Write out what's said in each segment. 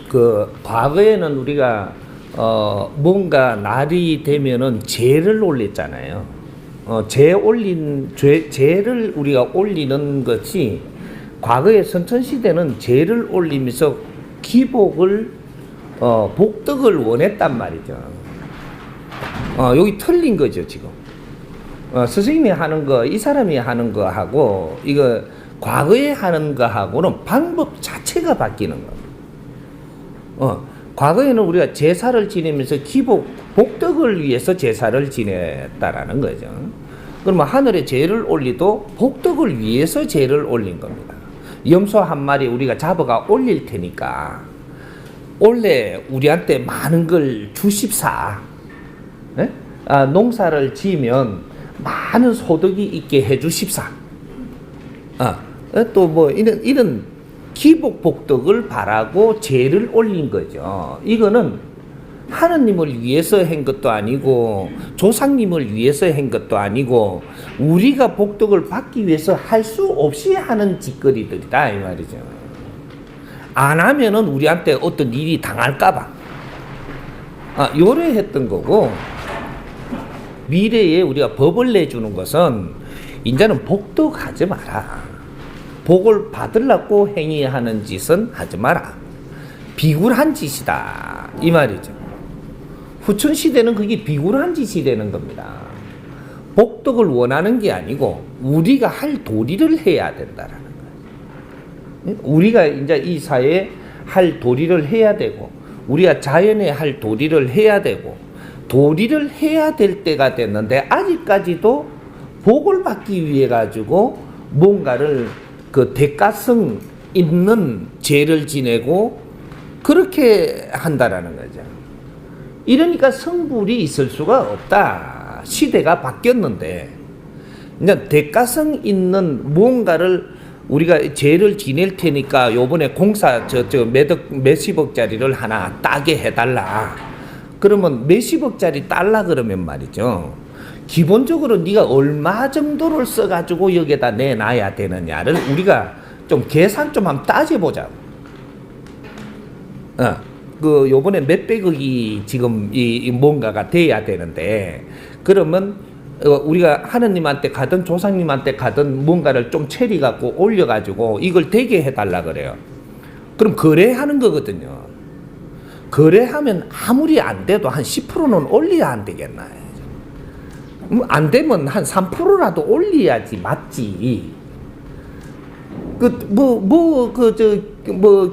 그 과거에는 우리가 뭔가 날이 되면은 제를 올렸잖아요. 제를 우리가 올리는 것이 과거의 선천시대는 제를 올리면서 기복을 복덕을 원했단 말이죠. 여기 틀린 거죠 지금. 스승님이 하는 거, 이 사람이 하는 거하고 이거 과거에 하는 거하고는 방법 자체가 바뀌는 겁니다. 과거에는 우리가 제사를 지내면서 복덕을 위해서 제사를 지냈다라는 거죠. 그러면 하늘에 제를 올리도 복덕을 위해서 제를 올린 겁니다. 염소 한 마리 우리가 잡아가 올릴 테니까 원래 우리한테 많은 걸 주십사. 네? 농사를 지으면 많은 소득이 있게 해주십사. 또 뭐 이런 기복 복덕을 바라고 제를 올린 거죠. 이거는 하느님을 위해서 한 것도 아니고 조상님을 위해서 한 것도 아니고 우리가 복덕을 받기 위해서 할 수 없이 하는 짓거리들이다 이 말이죠. 안 하면은 우리한테 어떤 일이 당할까봐 요래했던 거고, 미래에 우리가 법을 내주는 것은 이제는 복덕하지 마라. 복을 받으려고 행위하는 짓은 하지 마라. 비굴한 짓이다 이 말이죠. 후천 시대는 그게 비굴한 짓이 되는 겁니다. 복덕을 원하는 게 아니고 우리가 할 도리를 해야 된다라는 거예요. 우리가 이제 이 사회에 할 도리를 해야 되고 우리가 자연에 할 도리를 해야 되고 도리를 해야 될 때가 됐는데 아직까지도 복을 받기 위해 가지고 뭔가를 그 대가성 있는 죄를 지내고 그렇게 한다라는 거죠. 이러니까 성불이 있을 수가 없다. 시대가 바뀌었는데 이제 대가성 있는 뭔가를 우리가 죄를 지낼 테니까 요번에 공사 몇십억짜리를 하나 따게 해달라. 그러면 몇십억짜리 딸라 그러면 말이죠. 기본적으로 네가 얼마 정도를 써가지고 여기에다 내놔야 되느냐를 우리가 좀 계산 좀 한번 따져보자. 그 요번에 몇백억이 지금 이 뭔가가 돼야 되는데 그러면 우리가 하느님한테 가든 조상님한테 가든 뭔가를 좀 체리 갖고 올려가지고 이걸 되게 해달라 그래요. 그럼 거래하는 거거든요. 거래하면 아무리 안 돼도 한 10%는 올려야 안 되겠나. 안 되면 한 3%라도 올려야지 맞지.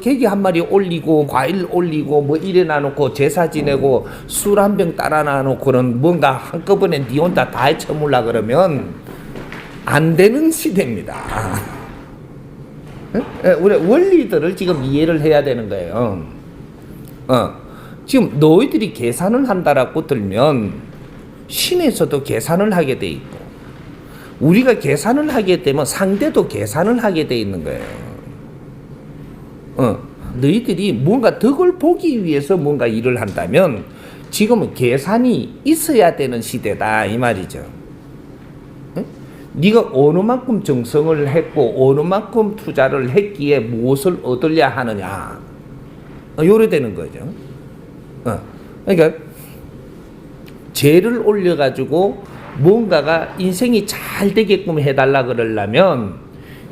계기 한 마리 올리고 과일 올리고 뭐 이래 놔놓고 제사 지내고 술 한 병 따라 놔놓고는 뭔가 한꺼번에 니 혼자 다 해쳐물라 그러면 안 되는 시대입니다. 우리 원리들을 지금 이해를 해야 되는 거예요. 지금 너희들이 계산을 한다라고 들면 신에서도 계산을 하게 돼 있고 우리가 계산을 하게 되면 상대도 계산을 하게 돼 있는 거예요. 너희들이 뭔가 덕을 보기 위해서 뭔가 일을 한다면 지금은 계산이 있어야 되는 시대다 이 말이죠. 네가 어느 만큼 정성을 했고 어느 만큼 투자를 했기에 무엇을 얻으려 하느냐 요래 되는 거죠. 그러니까 죄를 올려가지고 뭔가가 인생이 잘 되게끔 해달라 그러려면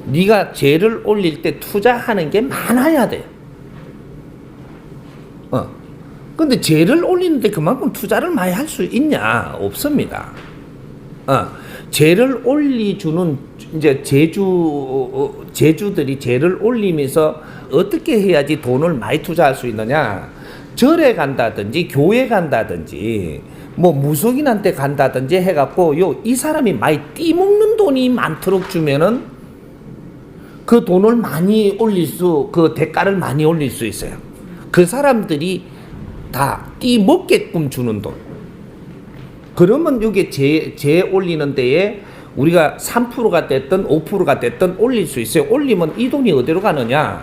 네가 죄를 올릴 때 투자하는 게 많아야 돼. 근데 죄를 올리는데 그만큼 투자를 많이 할 수 있냐? 없습니다. 죄를 올리주는 이제 제주들이 죄를 올리면서 어떻게 해야지 돈을 많이 투자할 수 있느냐? 절에 간다든지 교회 간다든지 뭐 무속인한테 간다든지 해갖고 이 사람이 많이 띠먹는 돈이 많도록 주면은 그 돈을 많이 그 대가를 많이 올릴 수 있어요. 그 사람들이 다 띠먹게끔 주는 돈. 그러면 이게 제 올리는 데에 우리가 3%가 됐든 5%가 됐든 올릴 수 있어요. 올리면 이 돈이 어디로 가느냐?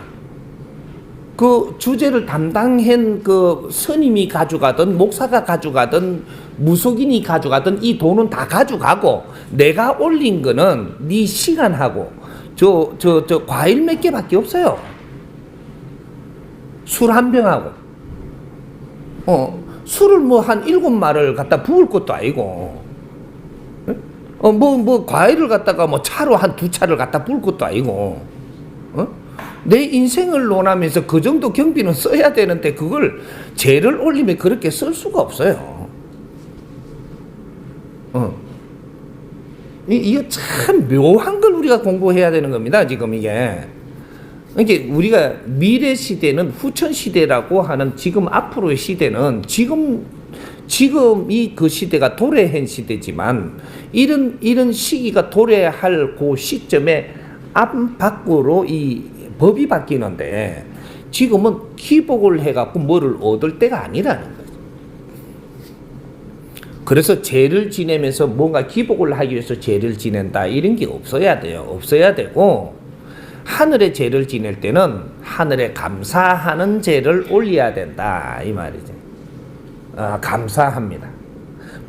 그 주제를 담당한 그 스님이 가져가든 목사가 가져가든 무속인이 가져가든 이 돈은 다 가져가고 내가 올린 거는 네 시간하고 저 과일 몇 개밖에 없어요. 술 한 병하고, 술을 뭐 한 7마를 갖다 부을 것도 아니고, 과일을 갖다가 뭐 차로 한 2차를 갖다 부을 것도 아니고, 내 인생을 논하면서 그 정도 경비는 써야 되는데, 그걸 죄를 올리면 그렇게 쓸 수가 없어요. 이게 참 묘한 걸 우리가 공부해야 되는 겁니다, 지금 이게. 이게 우리가 미래 시대는 후천 시대라고 하는 지금 앞으로의 시대는 지금 이 그 시대가 도래한 시대지만 이런 시기가 도래할 그 시점에 앞밖으로 이 법이 바뀌는데 지금은 기복을 해갖고 뭐를 얻을 때가 아니라는 거예요. 그래서 죄를 지내면서 뭔가 기복을 하기 위해서 죄를 지낸다 이런 게 없어야 돼요. 없어야 되고 하늘의 죄를 지낼 때는 하늘에 감사하는 죄를 올려야 된다 이 말이죠. 감사합니다.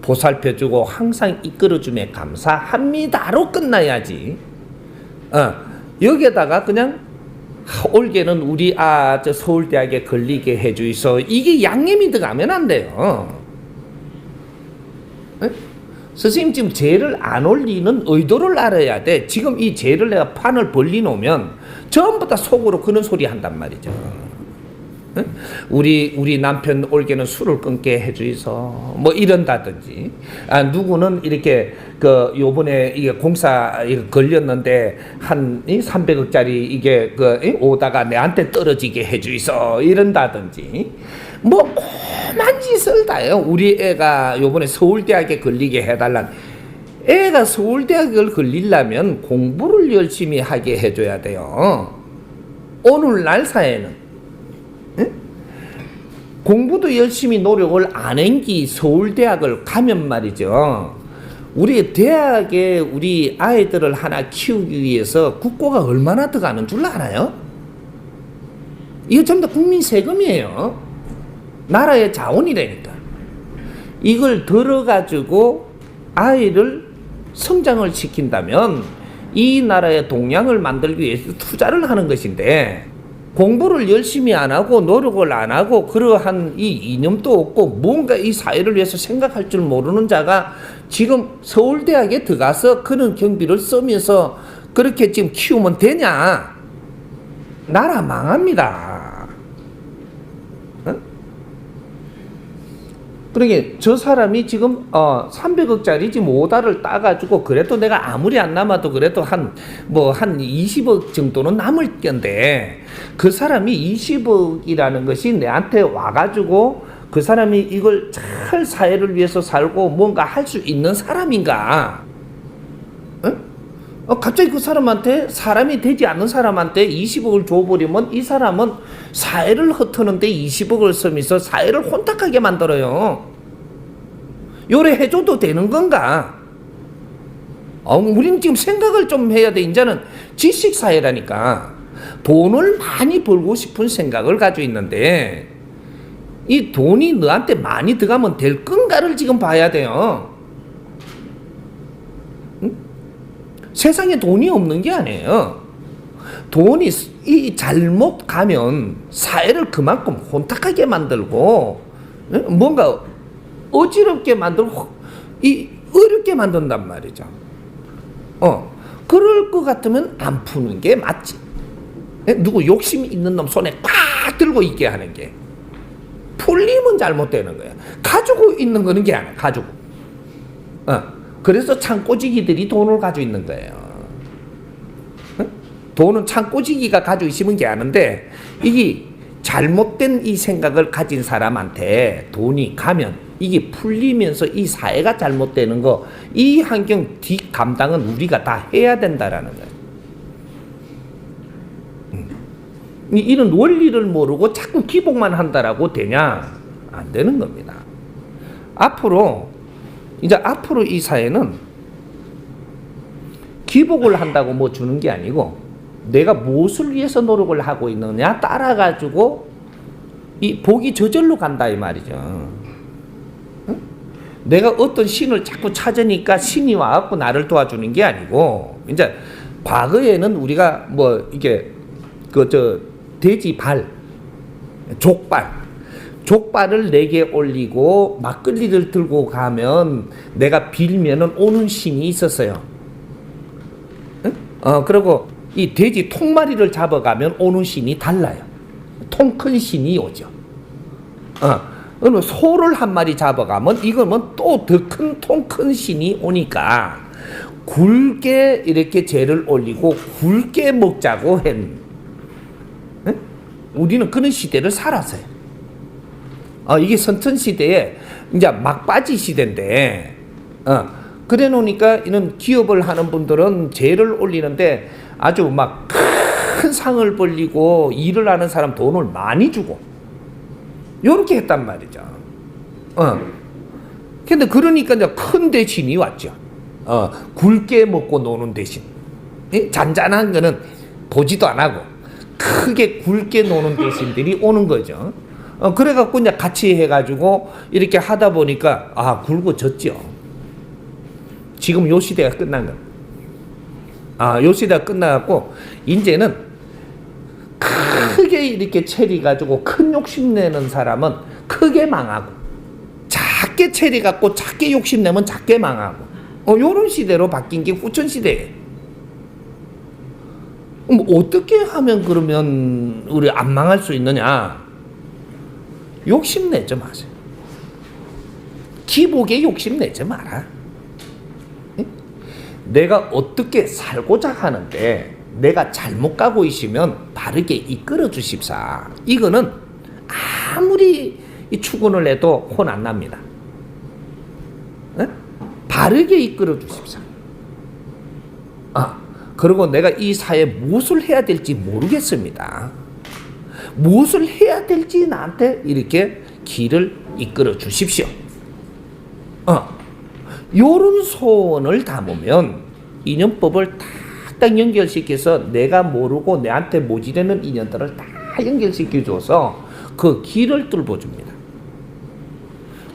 보살펴주고 항상 이끌어주며 감사합니다로 끝나야지. 여기에다가 그냥 올게는 우리 저 서울대학에 걸리게 해주이소 이게 양념이 들어가면 안 돼요. 선생님 지금 죄를 안 올리는 의도를 알아야 돼. 지금 이 죄를 내가 판을 벌리놓으면 전부 다 속으로 그런 소리 한단 말이죠. 우리 남편 올게는 술을 끊게 해주이소 뭐 이런다든지, 누구는 이렇게 요번에 이게 공사 걸렸는데 한 300억짜리 이게 오다가 내한테 떨어지게 해주이소 이런다든지 뭐 오만 짓을 다요. 우리 애가 요번에 서울대학에 걸리게 해달란. 애가 서울대학을 걸리려면 공부를 열심히 하게 해줘야 돼요. 오늘날 사회는 공부도 열심히 노력을 안 한기 서울대학을 가면 말이죠. 우리 대학에 우리 아이들을 하나 키우기 위해서 국고가 얼마나 들어가는 줄 알아요? 이거 전부 다 국민 세금이에요. 나라의 자원이라니까. 이걸 들어가지고 아이를 성장을 시킨다면 이 나라의 동양을 만들기 위해서 투자를 하는 것인데 공부를 열심히 안 하고 노력을 안 하고 그러한 이 이념도 없고 뭔가 이 사회를 위해서 생각할 줄 모르는 자가 지금 서울대학에 들어가서 그런 경비를 쓰면서 그렇게 지금 키우면 되냐? 나라 망합니다. 그러게 저 사람이 지금 300억짜리 지금 오다를 따가지고 그래도 내가 아무리 안 남아도 그래도 한 20억 정도는 남을 건데 그 사람이 20억이라는 것이 내한테 와가지고 그 사람이 이걸 잘 사회를 위해서 살고 뭔가 할 수 있는 사람인가? 갑자기 그 사람한테 사람이 되지 않는 사람한테 20억을 줘버리면 이 사람은 사회를 흩트는데 20억을 쓰면서 사회를 혼탁하게 만들어요. 요래 해줘도 되는 건가? 우리는 지금 생각을 좀 해야 돼. 이제는 지식사회라니까. 돈을 많이 벌고 싶은 생각을 가지고 있는데 이 돈이 너한테 많이 들어가면 될 건가를 지금 봐야 돼요. 세상에 돈이 없는 게 아니에요. 돈이 잘못 가면 사회를 그만큼 혼탁하게 만들고 뭔가 어지럽게 만들고 어렵게 만든단 말이죠. 그럴 것 같으면 안 푸는 게 맞지. 누구 욕심 있는 놈 손에 꽉 들고 있게 하는 게 풀리면 잘못되는 거야. 가지고 있는 거는 게 아니야. 가지고. 그래서 창꼬지기들이 돈을 가지고 있는 거예요. 돈은 창꼬지기가 가지고 있으면 게 아는데 이게 잘못된 이 생각을 가진 사람한테 돈이 가면 이게 풀리면서 이 사회가 잘못되는 거, 이 환경 뒷 감당은 우리가 다 해야 된다라는 거예요. 이런 원리를 모르고 자꾸 기복만 한다라고 되냐? 안 되는 겁니다. 앞으로 이 사회는 기복을 한다고 뭐 주는 게 아니고 내가 무엇을 위해서 노력을 하고 있느냐 따라가지고 이 복이 저절로 간다 이 말이죠. 내가 어떤 신을 자꾸 찾으니까 신이 와갖고 나를 도와주는 게 아니고 이제 과거에는 우리가 뭐 이게 돼지 발 족발을 4개 올리고 막걸리를 들고 가면 내가 빌면은 오는 신이 있었어요. 응? 그리고 이 돼지 통마리를 잡아가면 오는 신이 달라요. 통 큰 신이 오죠. 그러면 소를 한 마리 잡아가면 이거면 또 더 큰 통 큰 신이 오니까 굵게 이렇게 죄를 올리고 굵게 먹자고 한. 응? 우리는 그런 시대를 살았어요. 이게 선천시대에 이제 막바지 시대인데, 그래 놓으니까 이런 기업을 하는 분들은 죄를 올리는데 아주 막 큰 상을 벌리고 일을 하는 사람 돈을 많이 주고, 요렇게 했단 말이죠. 근데 그러니까 이제 큰 대신이 왔죠. 굵게 먹고 노는 대신. 잔잔한 거는 보지도 안 하고, 크게 굵게 노는 대신들이 오는 거죠. 그래갖고 이제 같이 해가지고 이렇게 하다 보니까 굵어졌죠. 지금 요 시대가 끝난 거. 요 시대가 끝나갖고 이제는 크게 이렇게 체리가지고 큰 욕심내는 사람은 크게 망하고, 작게 체리갖고 작게 욕심내면 작게 망하고, 요런 시대로 바뀐 게 후천시대예요. 어떻게 하면 그러면 우리 안 망할 수 있느냐? 욕심내지 마세요. 기복에 욕심내지 마라. 내가 어떻게 살고자 하는데 내가 잘못 가고 있으면 바르게 이끌어 주십사. 이거는 아무리 추근을 해도 혼 안 납니다. 바르게 이끌어 주십사. 그리고 내가 이 사회에 무엇을 해야 될지 모르겠습니다. 무엇을 해야 될지 나한테 이렇게 길을 이끌어 주십시오. 요런 소원을 담으면 인연법을 딱 연결시켜서 내가 모르고 내한테 모지르는 인연들을 다 연결시켜줘서 그 길을 뚫어줍니다.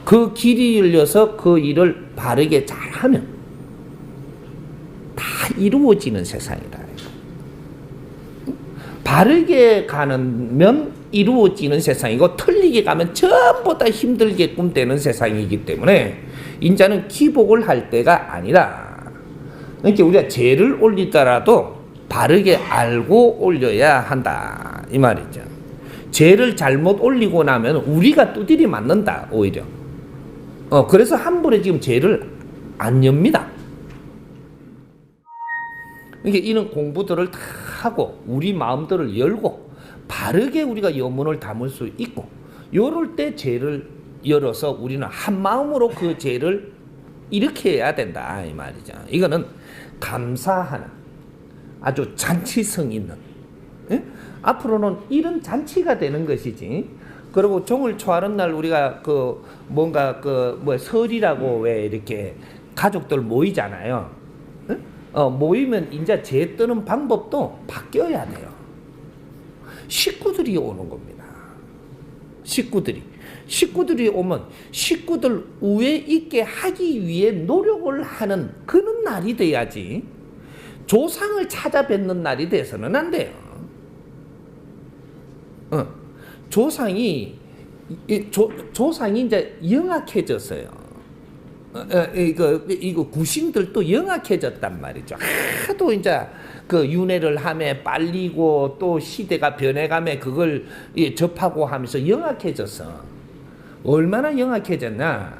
그 길이 열려서 그 일을 바르게 잘하면 다 이루어지는 세상이다. 바르게 가면 이루어지는 세상이고 틀리게 가면 전부 다 힘들게끔 되는 세상이기 때문에 인자는 기복을 할 때가 아니라, 그러니까 우리가 죄를 올리더라도 바르게 알고 올려야 한다 이 말이죠. 죄를 잘못 올리고 나면 우리가 두드리 맞는다 오히려. 그래서 함부로 지금 죄를 안 엽니다. 그러니까 이런 공부들을 다 하고 우리 마음들을 열고 바르게 우리가 여문을 담을 수 있고, 요럴 때 죄를 열어서 우리는 한 마음으로 그 죄를 이렇게 해야 된다 이 말이죠. 이거는 감사하는 아주 잔치성 있는, 앞으로는 이런 잔치가 되는 것이지. 그리고 종을 초하는 날 우리가 그 뭔가 그 뭐 설이라고 왜 이렇게 가족들 모이잖아요. 모이면 이제 죄 뜨는 방법도 바뀌어야 돼요. 식구들이 오는 겁니다. 식구들이 오면 식구들 우애 있게 하기 위해 노력을 하는 그런 날이 돼야지, 조상을 찾아뵙는 날이 돼서는 안 돼요. 조상이 이제 영악해졌어요. 이거 구신들도 영악해졌단 말이죠. 하도 이제 그 윤회를 하며 빨리고 또 시대가 변해가며 그걸 접하고 하면서 영악해졌어. 얼마나 영악해졌나?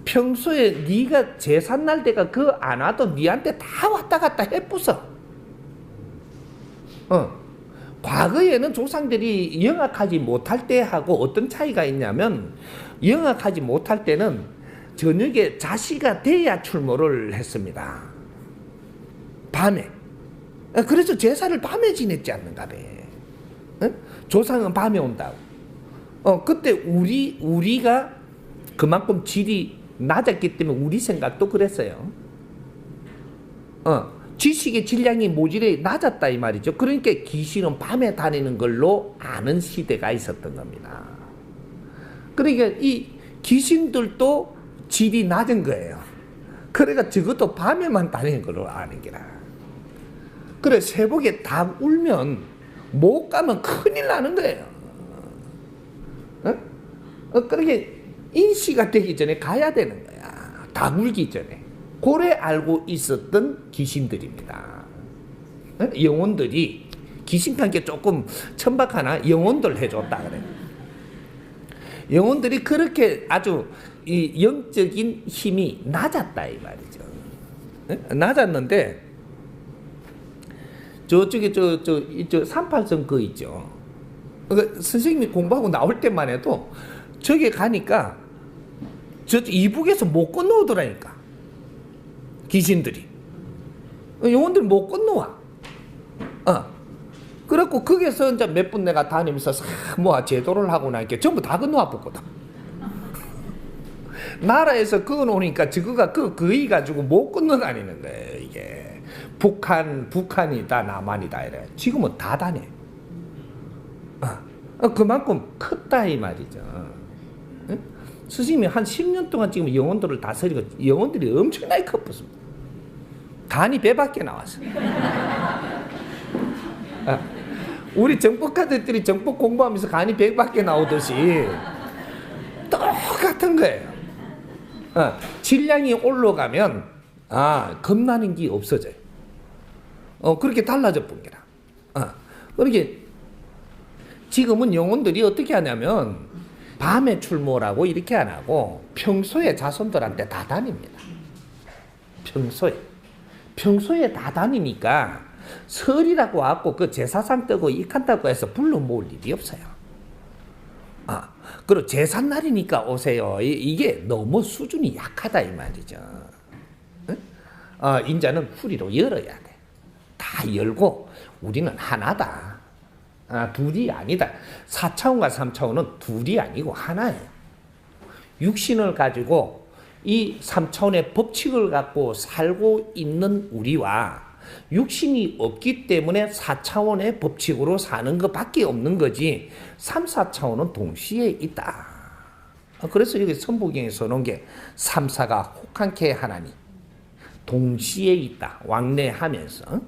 평소에 네가 제삿 날 때가 그 안 와도 네한테 다 왔다 갔다 해부서. 과거에는 조상들이 영악하지 못할 때하고 어떤 차이가 있냐면, 영악하지 못할 때는 저녁에 자시가 돼야 출몰을 했습니다. 밤에. 그래서 제사를 밤에 지냈지 않는가 봐. 조상은 밤에 온다고. 그때 우리가 그만큼 질이 낮았기 때문에 우리 생각도 그랬어요. 지식의 질량이 모질에 낮았다 이 말이죠. 그러니까 귀신은 밤에 다니는 걸로 아는 시대가 있었던 겁니다. 그러니까 이 귀신들도 질이 낮은 거예요. 그러니까 적어도 밤에만 다니는 걸로 아는 게라. 그래 새벽에 다 울면 못 가면 큰일 나는 거예요. 그렇게 인시가 되기 전에 가야 되는 거야. 다 물기 전에. 고래 알고 있었던 귀신들입니다. 영혼들이 귀신과 함께 조금 천박하나 영혼들 해줬다 그래. 영혼들이 그렇게 아주 이 영적인 힘이 낮았다 이 말이죠. 낮았는데 저쪽에 저 38선 그 있죠. 그러니까 선생님이 공부하고 나올 때만 해도 저기 가니까 저 이북에서 못 건너오더라니까. 귀신들이. 영혼들이 못 건너와. 그래갖고 거기서 이제 몇 분 내가 다니면서 뭐 제도를 하고 나니까 전부 다 건너와 붙거든. 나라에서 건너오니까 저거가 거의 가지고 못 건너다니는 거예요, 이게. 북한이다, 남한이다, 이래. 지금은 다 다녀. 그만큼 컸다, 이 말이죠. 응? 스님이 한 10년 동안 지금 영혼들을 다스리고 영혼들이 엄청나게 컸습니다. 간이 배밖에 나왔어요. 우리 정법가들이 정법 공부하면서 간이 배밖에 나오듯이 똑같은 거예요. 질량이 올라가면 겁나는 게 없어져요. 그렇게 달라져 본 게라. 그렇게 지금은 영혼들이 어떻게 하냐면 밤에 출몰하고 이렇게 안 하고 평소에 자손들한테 다 다닙니다. 평소에 다 다니니까 설이라고 와갖고 그 제사상 뜨고 익한다고 해서 불러 모을 일이 없어요. 그리고 제삿날이니까 오세요. 이게 너무 수준이 약하다 이 말이죠. 인자는 후리로 열어야 돼. 다 열고 우리는 하나다. 둘이 아니다. 4차원과 3차원은 둘이 아니고 하나예요. 육신을 가지고 이 3차원의 법칙을 갖고 살고 있는 우리와 육신이 없기 때문에 4차원의 법칙으로 사는 것밖에 없는 거지 3, 4차원은 동시에 있다. 그래서 여기 선부경에서 놓은 게 3, 4가 혹한케 하나니 동시에 있다. 왕래하면서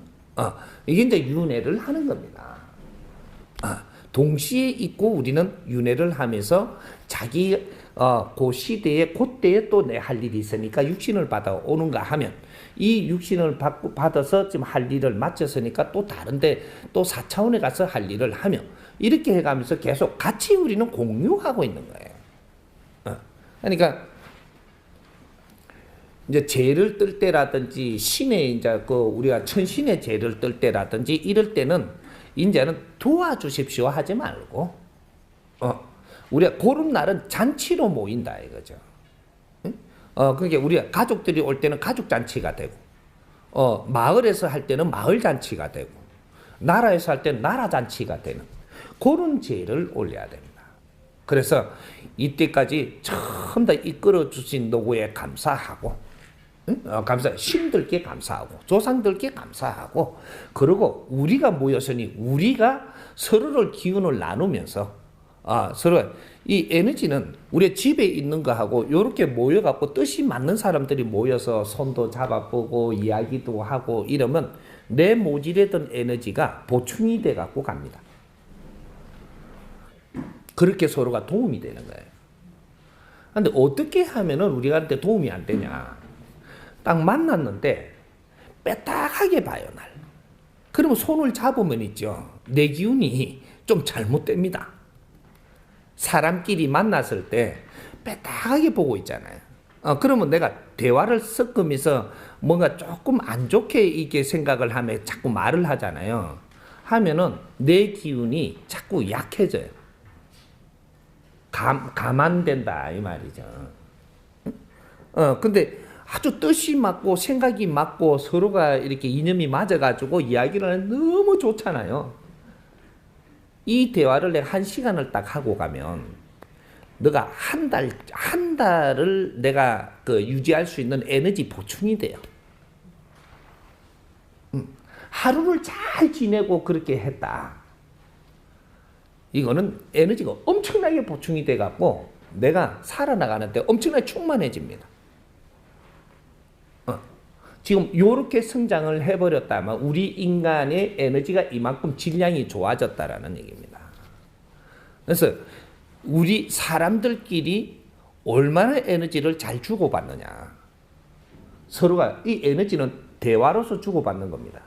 이게 이제 윤회를 하는 겁니다. 동시에 있고 우리는 윤회를 하면서 자기 그 시대에 그때에 또 내 할 일이 있으니까 육신을 받아오는가 하면 이 육신을 받아서 지금 할 일을 마쳤으니까 또 다른데 또 4차원에 가서 할 일을 하며 이렇게 해가면서 계속 같이 우리는 공유하고 있는 거예요. 그러니까 이제 죄를 뜰 때라든지 신의 이제 그 우리가 천신의 죄를 뜰 때라든지 이럴 때는 이제는 도와주십시오 하지 말고 우리가 그런 날은 잔치로 모인다 이거죠. 그러니까 우리가 가족들이 올 때는 가족 잔치가 되고 마을에서 할 때는 마을 잔치가 되고 나라에서 할 때는 나라 잔치가 되는 그런 제를 올려야 됩니다. 그래서 이때까지 처음 다 이끌어 주신 노고에 감사하고 신들께 감사하고 조상들께 감사하고 그리고 우리가 모였으니 우리가 서로를 기운을 나누면서 서로 이 에너지는 우리 집에 있는 거하고 이렇게 모여갖고 뜻이 맞는 사람들이 모여서 손도 잡아보고 이야기도 하고 이러면 내 모질했던 에너지가 보충이 돼갖고 갑니다. 그렇게 서로가 도움이 되는 거예요. 근데 어떻게 하면은 우리한테 도움이 안 되냐? 딱 만났는데 빼딱하게 봐요, 날. 그러면 손을 잡으면 있죠. 내 기운이 좀 잘못됩니다. 사람끼리 만났을 때 빼딱하게 보고 있잖아요. 그러면 내가 대화를 섞으면서 뭔가 조금 안 좋게 이렇게 생각을 하면 자꾸 말을 하잖아요. 하면은 내 기운이 자꾸 약해져요. 감안된다 이 말이죠. 근데 아주 뜻이 맞고 생각이 맞고 서로가 이렇게 이념이 맞아가지고 이야기를 하면 너무 좋잖아요. 이 대화를 내가 1시간을 딱 하고 가면 너가 한 달을 내가 유지할 수 있는 에너지 보충이 돼요. 하루를 잘 지내고 그렇게 했다. 이거는 에너지가 엄청나게 보충이 돼갖고 내가 살아나가는데 엄청나게 충만해집니다. 지금 이렇게 성장을 해버렸다면 우리 인간의 에너지가 이만큼 질량이 좋아졌다라는 얘기입니다. 그래서 우리 사람들끼리 얼마나 에너지를 잘 주고받느냐. 서로가 이 에너지는 대화로서 주고받는 겁니다.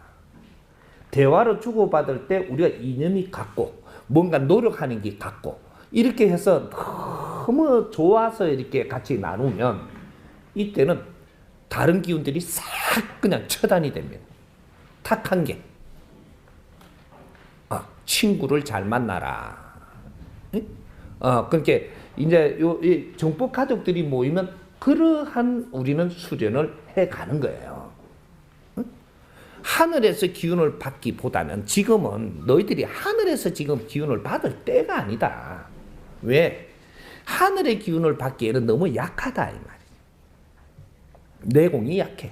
대화로 주고받을 때 우리가 이념이 같고 뭔가 노력하는 게 같고 이렇게 해서 너무 좋아서 이렇게 같이 나누면 이때는 다른 기운들이 싹 그냥 처단이 됩니다. 탁한 게. 친구를 잘 만나라. 그러니까 이제 이 정법 가족들이 모이면 그러한 우리는 수련을 해 가는 거예요. 하늘에서 기운을 받기보다는 지금은 너희들이 하늘에서 지금 기운을 받을 때가 아니다. 왜? 하늘의 기운을 받기에는 너무 약하다 이 말이야. 내공이 약해.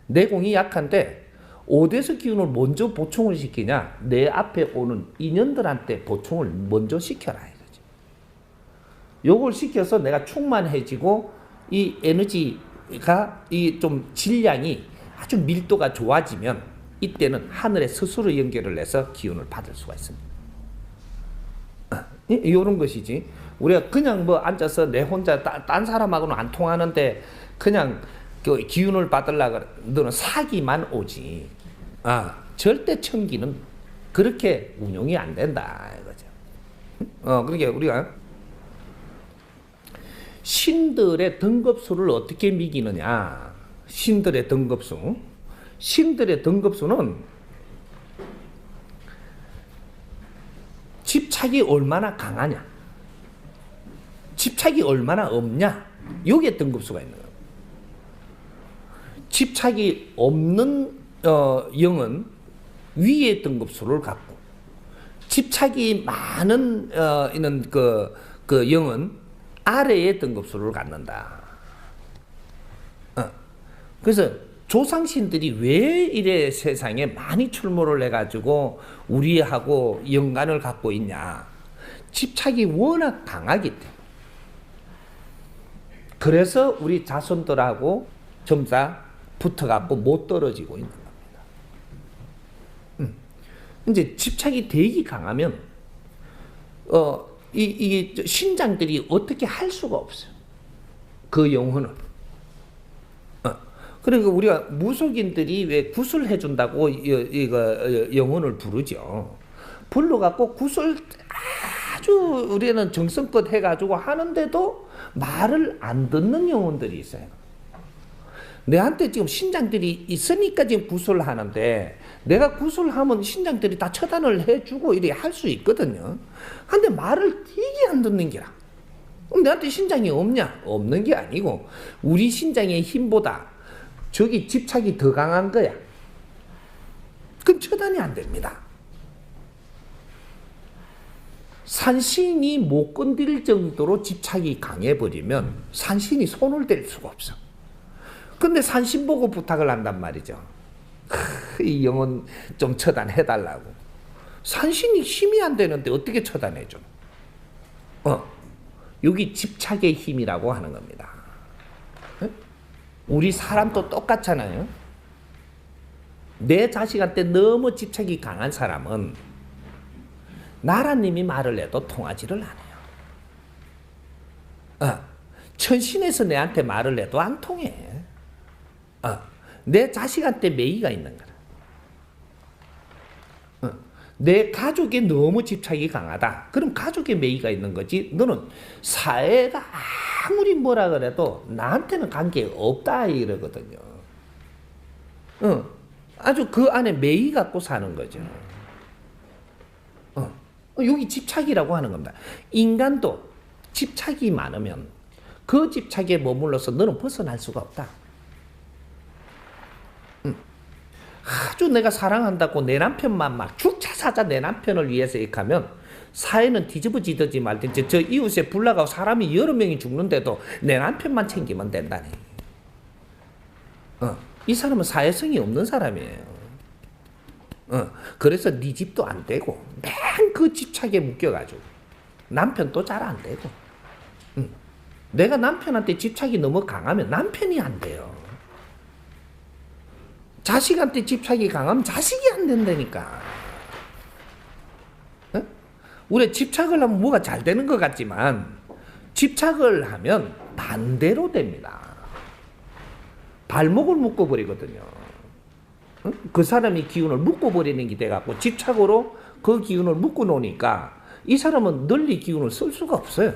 내공이 약한데 어디서 기운을 먼저 보충을 시키냐? 내 앞에 오는 인연들한테 보충을 먼저 시켜라 이거지. 요걸 시켜서 내가 충만해지고 이 에너지가 이 좀 질량이 아주 밀도가 좋아지면 이때는 하늘에 스스로 연결을 해서 기운을 받을 수가 있습니다. 이런 것이지. 우리가 그냥 뭐 앉아서 내 혼자 딴 사람하고는 안 통하는데 그냥 그 기운을 받으려고 너는 사기만 오지. 절대 천기는 그렇게 운용이 안 된다 이거죠. 그러니까 우리가 신들의 등급수를 어떻게 매기느냐? 신들의 등급수. 신들의 등급수는 집착이 얼마나 강하냐, 집착이 얼마나 없냐, 요게 등급수가 있는 거예요. 집착이 없는 영은 위의 등급수를 갖고, 집착이 많은 있는 그 영은 아래의 등급수를 갖는다. 그래서 조상신들이 왜 이래 세상에 많이 출몰을 해가지고 우리하고 연관을 갖고 있냐? 집착이 워낙 강하기 때문에. 그래서 우리 자손들하고 전부 다 붙어갖고 못 떨어지고 있는 겁니다. 이제 집착이 되게 강하면 이게 신장들이 어떻게 할 수가 없어요. 그 영혼은. 그러니까 우리가 무속인들이 왜 구슬해 준다고 이거 영혼을 부르죠. 불러갖고 구슬 아주 우리는 정성껏 해가지고 하는데도 말을 안 듣는 영혼들이 있어요. 내한테 지금 신장들이 있으니까 지금 구슬을 하는데, 내가 구슬하면 신장들이 다 처단을 해주고 이래 할 수 있거든요. 근데 말을 되게 안 듣는 게라. 그럼 내한테 신장이 없냐? 없는 게 아니고 우리 신장의 힘보다 저기 집착이 더 강한 거야. 그럼 처단이 안 됩니다. 산신이 못 건드릴 정도로 집착이 강해버리면 산신이 손을 댈 수가 없어. 근데 산신 보고 부탁을 한단 말이죠. 이 영혼 좀 처단해달라고. 산신이 힘이 안 되는데 어떻게 처단해줘? 여기 집착의 힘이라고 하는 겁니다. 우리 사람도 똑같잖아요. 내 자식한테 너무 집착이 강한 사람은 나라님이 말을 해도 통하지를 않아요. 천신에서 내한테 말을 해도 안 통해. 내 자식한테 매의가 있는 거라. 내 가족에 너무 집착이 강하다. 그럼 가족에 매의가 있는 거지. 너는 사회가 아무리 뭐라 그래도 나한테는 관계 없다 이러거든요. 아주 그 안에 매의 갖고 사는 거죠. 여기 집착이라고 하는 겁니다. 인간도 집착이 많으면 그 집착에 머물러서 너는 벗어날 수가 없다. 아주 내가 사랑한다고 내 남편만 막 죽자사자 내 남편을 위해서 이렇게 하면 사회는 뒤집어지든지 말든지 저 이웃에 불나가고 사람이 여러 명이 죽는데도 내 남편만 챙기면 된다니. 이 사람은 사회성이 없는 사람이에요. 그래서 네 집도 안 되고 맨 그 집착에 묶여가지고 남편도 잘 안 되고. 내가 남편한테 집착이 너무 강하면 남편이 안 돼요. 자식한테 집착이 강하면 자식이 안 된다니까. 우리 집착을 하면 뭐가 잘 되는 것 같지만 집착을 하면 반대로 됩니다. 발목을 묶어버리거든요. 응? 그 사람이 기운을 묶어버리는 게 돼갖고 집착으로 그 기운을 묶어놓으니까 이 사람은 널리 기운을 쓸 수가 없어요.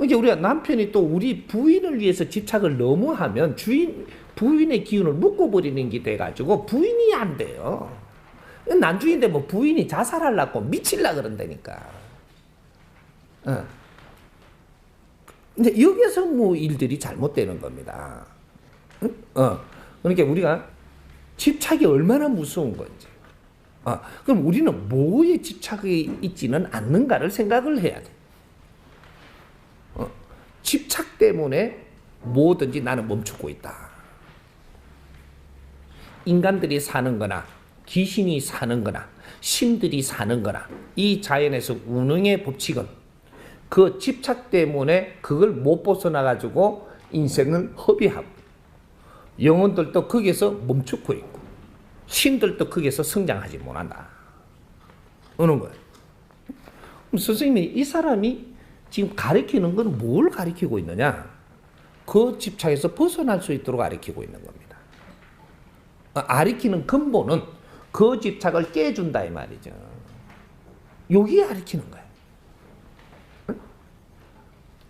이제 우리가 남편이 또 우리 부인을 위해서 집착을 너무 하면 부인의 기운을 묶어버리는 게 돼가지고 부인이 안 돼요. 난중인데 뭐 부인이 자살하려고 미칠라 그런다니까. 근데 여기서 뭐 일들이 잘못되는 겁니다. 그러니까 우리가 집착이 얼마나 무서운 건지. 그럼 우리는 뭐에 집착이 있지는 않는가를 생각을 해야 돼. 집착 때문에 뭐든지 나는 멈추고 있다. 인간들이 사는 거나 귀신이 사는 거나 신들이 사는 거나 이 자연에서 운행의 법칙은 그 집착 때문에 그걸 못 벗어나가지고 인생은 허비하고 영혼들도 거기서 멈추고 있고 신들도 거기서 성장하지 못한다. 어느 거예요. 그럼 선생님이 이 사람이 지금 가르치는 건 뭘 가르치고 있느냐? 그 집착에서 벗어날 수 있도록 가르치고 있는 겁니다. 가르치는 근본은 그 집착을 깨준다 이 말이죠. 여기에 가르치는 거예요.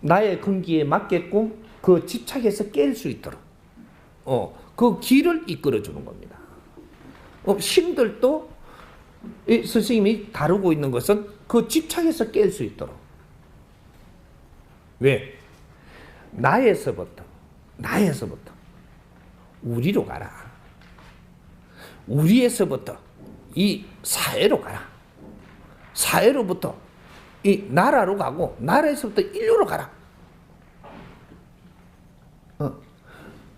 나의 근기에 맞게끔 그 집착에서 깰 수 있도록 그 길을 이끌어주는 겁니다. 신들도 선생님이 다루고 있는 것은 그 집착에서 깰 수 있도록. 왜? 나에서부터 우리로 가라. 우리에서부터 이 사회로 가라. 사회로부터 이 나라로 가고 나라에서부터 인류로 가라.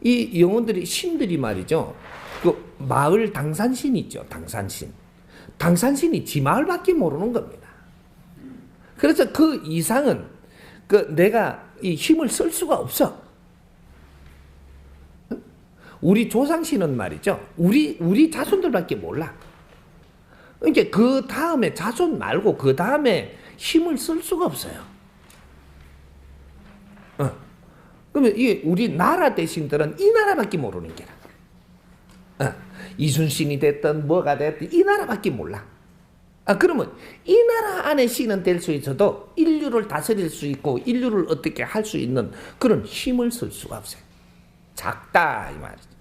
이 영혼들이 신들이 말이죠. 그 마을 당산신 있죠. 당산신이 지 마을밖에 모르는 겁니다. 그래서 그 이상은 내가 이 힘을 쓸 수가 없어. 우리 조상신은 말이죠. 우리 자손들밖에 몰라. 그러니까 그 다음에 자손 말고 그 다음에 힘을 쓸 수가 없어요. 그러면 이게 우리 나라 대신들은 이 나라밖에 모르는 게라. 이순신이 됐든 뭐가 됐든 이 나라밖에 몰라. 그러면 이 나라 안에 신은 될 수 있어도 인류를 다스릴 수 있고 인류를 어떻게 할 수 있는 그런 힘을 쓸 수가 없어요. 작다 이 말이죠.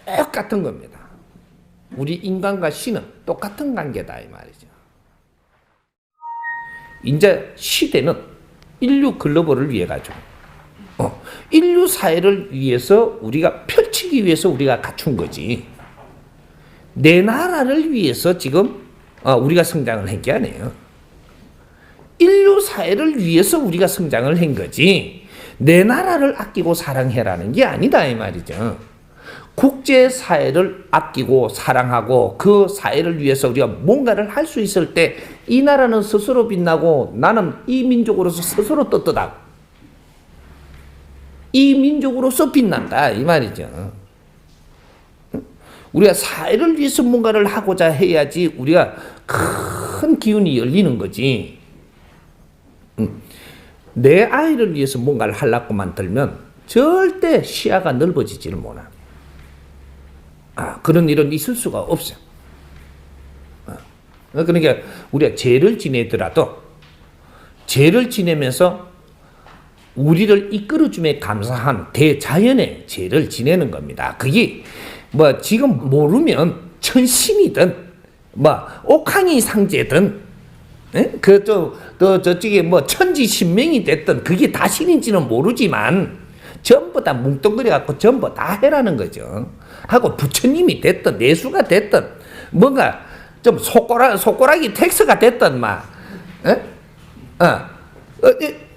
똑같은 겁니다. 우리 인간과 신은 똑같은 관계다 이 말이죠. 이제 시대는 인류 글로벌을 위해 가지고 인류 사회를 위해서 우리가 펼치기 위해서 우리가 갖춘 거지. 내 나라를 위해서 지금 우리가 성장을 한 게 아니에요. 인류 사회를 위해서 우리가 성장을 한 거지 내 나라를 아끼고 사랑해라는 게 아니다 이 말이죠. 국제사회를 아끼고 사랑하고 그 사회를 위해서 우리가 뭔가를 할 수 있을 때 이 나라는 스스로 빛나고 나는 이 민족으로서 스스로 떳떳하고 이 민족으로서 빛난다 이 말이죠. 우리가 사회를 위해서 뭔가를 하고자 해야지 우리가 큰 기운이 열리는 거지. 내 아이를 위해서 뭔가를 하려고만 들면 절대 시야가 넓어지지를 못합니다. 그런 일은 있을 수가 없어요. 그러니까 우리가 죄를 지내더라도 죄를 지내면서 우리를 이끌어줌에 감사한 대자연의 죄를 지내는 겁니다. 그게 뭐 지금 모르면 천신이든 뭐 옥황이 상제든 저쪽에 뭐 천지신명이 됐든 그게 다 신인지는 모르지만 전부 다 뭉뚱그려 갖고 전부 다 해라는 거죠. 하고 부처님이 됐든 내수가 됐든 뭔가 좀 속고라기 텍스가 됐든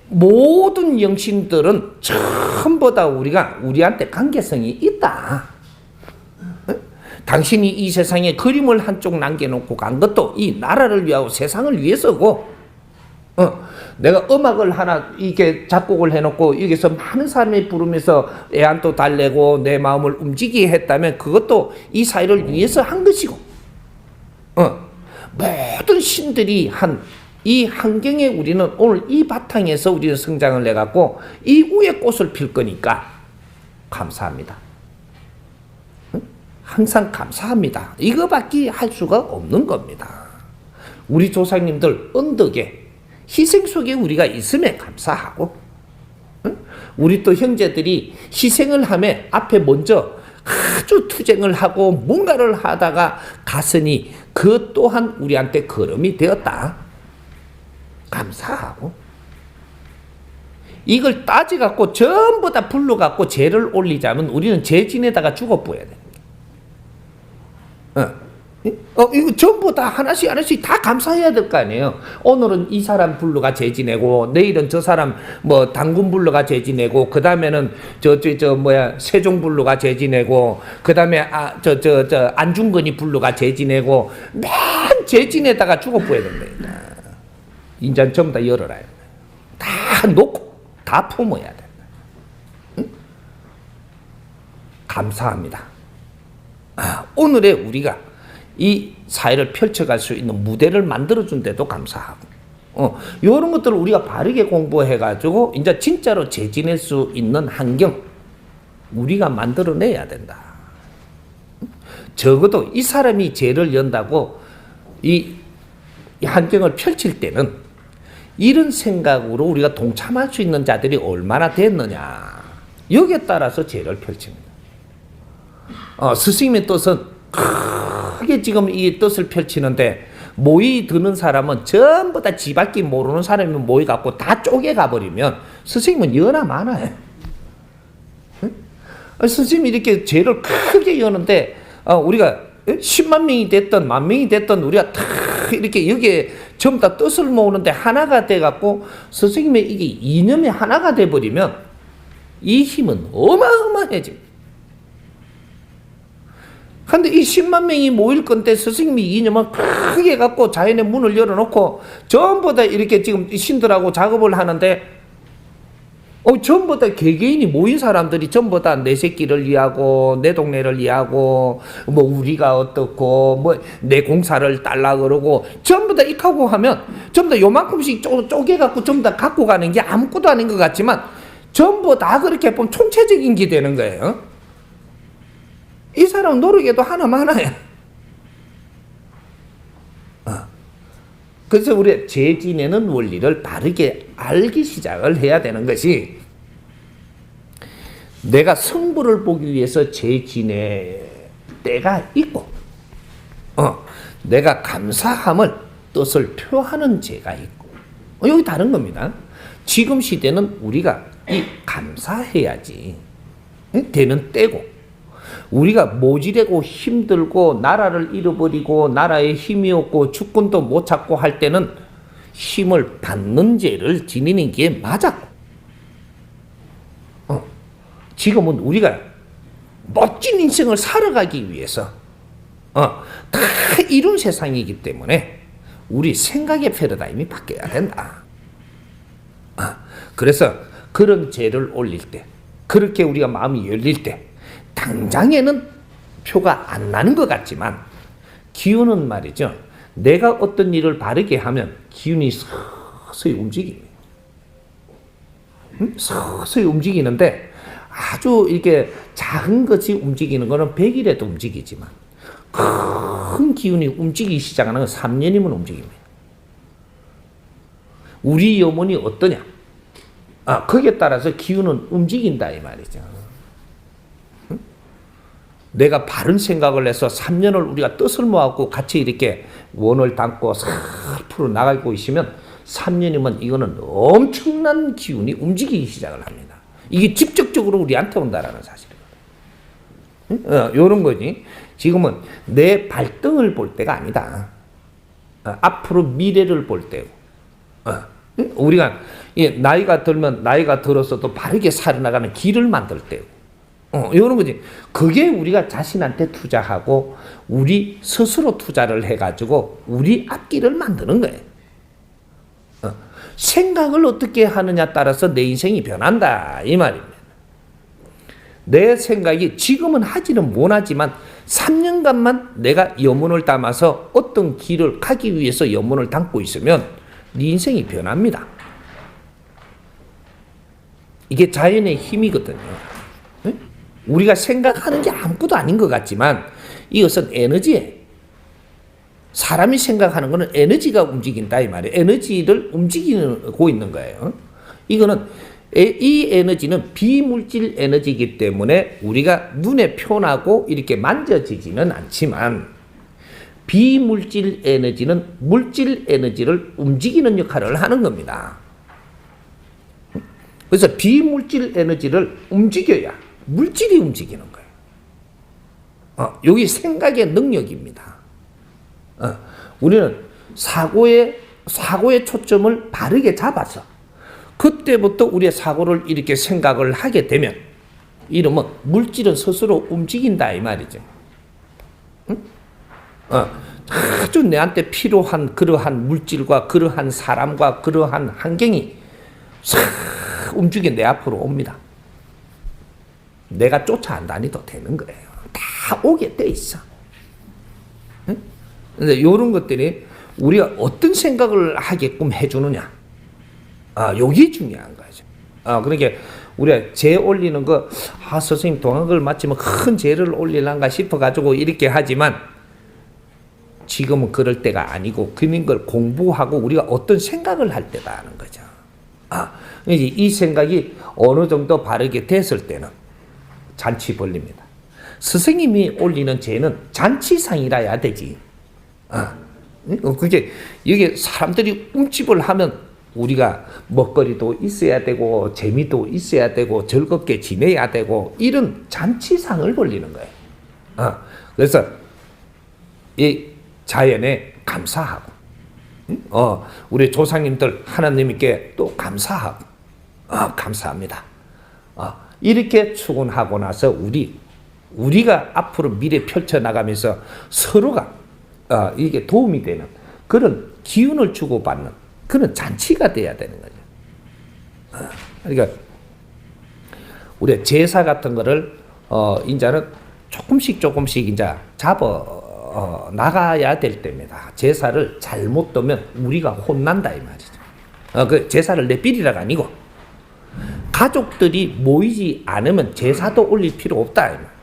모든 영신들은 전부 다 우리한테 관계성이 있다. 당신이 이 세상에 그림을 한쪽 남겨놓고 간 것도 이 나라를 위하고 세상을 위해서고 내가 음악을 하나 이렇게 작곡을 해놓고 여기서 많은 사람이 부르면서 애안도 달래고 내 마음을 움직이게 했다면 그것도 이 사회를 위해서 한 것이고, 모든 신들이 한 이 환경에 우리는 오늘 이 바탕에서 우리는 성장을 해갖고 이 위에 꽃을 필 거니까 감사합니다. 항상 감사합니다. 이거밖에 할 수가 없는 겁니다. 우리 조상님들 언덕에 희생 속에 우리가 있음에 감사하고, 우리 또 형제들이 희생을 하며 앞에 먼저 아주 투쟁을 하고 뭔가를 하다가 갔으니 그 또한 우리한테 걸음이 되었다. 감사하고, 이걸 따져갖고 전부 다 불러갖고 죄를 올리자면 우리는 죄 지내다가 죽어 보여야 돼. 이거 전부 다 하나씩 다 감사해야 될 거 아니에요. 오늘은 이 사람 불러가 죄 지내고, 내일은 저 사람 뭐 당군 불러가 죄 지내고, 그 다음에는 세종 불러가 죄 지내고, 그 다음에 안중근이 불러가 죄 지내고, 맨 죄 지내다가 죽어 보여야 된다. 인자 전부 다 열어라. 다 놓고 다 품어야 된다. 감사합니다. 오늘의 우리가 이 사회를 펼쳐갈 수 있는 무대를 만들어준 데도 감사하고, 이런 것들을 우리가 바르게 공부해가지고 이제 진짜로 재지낼 수 있는 환경 우리가 만들어내야 된다. 적어도 이 사람이 죄를 연다고 이 환경을 펼칠 때는 이런 생각으로 우리가 동참할 수 있는 자들이 얼마나 됐느냐, 여기에 따라서 죄를 펼칩니다. 스승님의 뜻은 크게 지금 이 뜻을 펼치는데, 모이 드는 사람은 전부 다 지밖에 모르는 사람이 모이 갖고 다 쪼개가 버리면 스승님은 여나 많아요. 스승님이 이렇게 죄를 크게 여는데, 우리가 10만 명이 됐든 10,000명이 됐든 우리가 다 이렇게 여기에 전부 다 뜻을 모으는데 하나가 돼 갖고 스승님의 이게 이념이 하나가 돼 버리면 이 힘은 어마어마해집니다. 근데 이 10만 명이 모일 건데 스승님이 이념을 크게 갖고 자연의 문을 열어놓고 전부 다 이렇게 지금 신들하고 작업을 하는데, 전부 다 개개인이 모인 사람들이 전부 다 내 새끼를 위하고 내 동네를 위하고 뭐 우리가 어떻고 뭐 내 공사를 달라 그러고 전부 다 익하고 하면 전부 다 요만큼씩 쪼개갖고 전부 다 갖고 가는 게 아무것도 아닌 것 같지만 전부 다 그렇게 보면 총체적인 게 되는 거예요. 이 사람 노력에도 하나 많아요. 그래서 우리 죄 지내는 원리를 바르게 알기 시작을 해야 되는 것이, 내가 성부를 보기 위해서 죄 지낼 때가 있고, 내가 감사함을 뜻을 표하는 죄가 있고, 여기 다른 겁니다. 지금 시대는 우리가 이 감사해야지 되는 때고, 우리가 모질하고 힘들고 나라를 잃어버리고 나라에 힘이 없고 주권도 못 찾고 할 때는 힘을 받는 죄를 지니는 게 맞았고, 지금은 우리가 멋진 인생을 살아가기 위해서 다 이룬 세상이기 때문에 우리 생각의 패러다임이 바뀌어야 된다. 그래서 그런 죄를 올릴 때, 그렇게 우리가 마음이 열릴 때 당장에는 표가 안 나는 것 같지만 기운은 말이죠, 내가 어떤 일을 바르게 하면 기운이 서서히 움직여요. 서서히 움직이는데 아주 이렇게 작은 것이 움직이는 거는 100일에도 움직이지만 큰 기운이 움직이기 시작하는 건 3년이면 움직입니다. 우리 염원이 어떠냐? 거기에 따라서 기운은 움직인다 이 말이죠. 내가 바른 생각을 해서 3년을 우리가 뜻을 모아갖고 같이 이렇게 원을 담고 싹 풀어 나가고 있으면 3년이면 이거는 엄청난 기운이 움직이기 시작을 합니다. 이게 직접적으로 우리한테 온다라는 사실이거든. 요런 거지. 지금은 내 발등을 볼 때가 아니다. 앞으로 미래를 볼 때고. 우리가 나이가 들면 나이가 들어서도 바르게 살아나가는 길을 만들 때고. 이런 거지. 그게 우리가 자신한테 투자하고 우리 스스로 투자를 해가지고 우리 앞길을 만드는 거예요. 생각을 어떻게 하느냐 따라서 내 인생이 변한다 이 말입니다. 내 생각이 지금은 하지는 못하지만 3년간만 내가 염원을 담아서 어떤 길을 가기 위해서 염원을 담고 있으면 네 인생이 변합니다. 이게 자연의 힘이거든요. 우리가 생각하는 게 아무것도 아닌 것 같지만 이것은 에너지예요. 사람이 생각하는 것은 에너지가 움직인다 이 말이에요. 에너지를 움직이고 있는 거예요. 이거는 이 에너지는 비물질 에너지이기 때문에 우리가 눈에 표현하고 이렇게 만져지지는 않지만 비물질 에너지는 물질 에너지를 움직이는 역할을 하는 겁니다. 그래서 비물질 에너지를 움직여야 물질이 움직이는 거예요. 여기 생각의 능력입니다. 우리는 사고의 초점을 바르게 잡아서 그때부터 우리의 사고를 이렇게 생각을 하게 되면 이러면 물질은 스스로 움직인다 이 말이죠. 응? 아주 내한테 필요한 그러한 물질과 그러한 사람과 그러한 환경이 싹 움직여 내 앞으로 옵니다. 내가 쫓아 안 다니도 되는 거예요. 다 오게 돼 있어. 응? 근데 이런 것들이 우리가 어떤 생각을 하게끔 해주느냐. 요게 중요한 거죠. 그러니까 우리가 재 올리는 거, 선생님 동학을 마치면 큰 재를 올리려는가 싶어가지고 이렇게 하지만 지금은 그럴 때가 아니고 그런 걸 공부하고 우리가 어떤 생각을 할 때다 하는 거죠. 이 생각이 어느 정도 바르게 됐을 때는 잔치 벌립니다. 스승님이 올리는 재는 잔치상이라야 되지. 그게 여기 사람들이 움집을 하면 우리가 먹거리도 있어야 되고 재미도 있어야 되고 즐겁게 지내야 되고 이런 잔치상을 벌리는 거예요. 그래서 이 자연에 감사하고 우리 조상님들 하나님께 또 감사하고 감사합니다. 이렇게 축원하고 나서 우리가 앞으로 미래 펼쳐나가면서 서로가 이게 도움이 되는 그런 기운을 주고받는 그런 잔치가 돼야 되는 거죠. 그러니까 우리 제사 같은 거를 이제는 조금씩 이제 잡아 나가야 될 때입니다. 제사를 잘못 두면 우리가 혼난다 이 말이죠. 그 제사를 내 삘이라가 아니고 가족들이 모이지 않으면 제사도 올릴 필요 없다 이 말.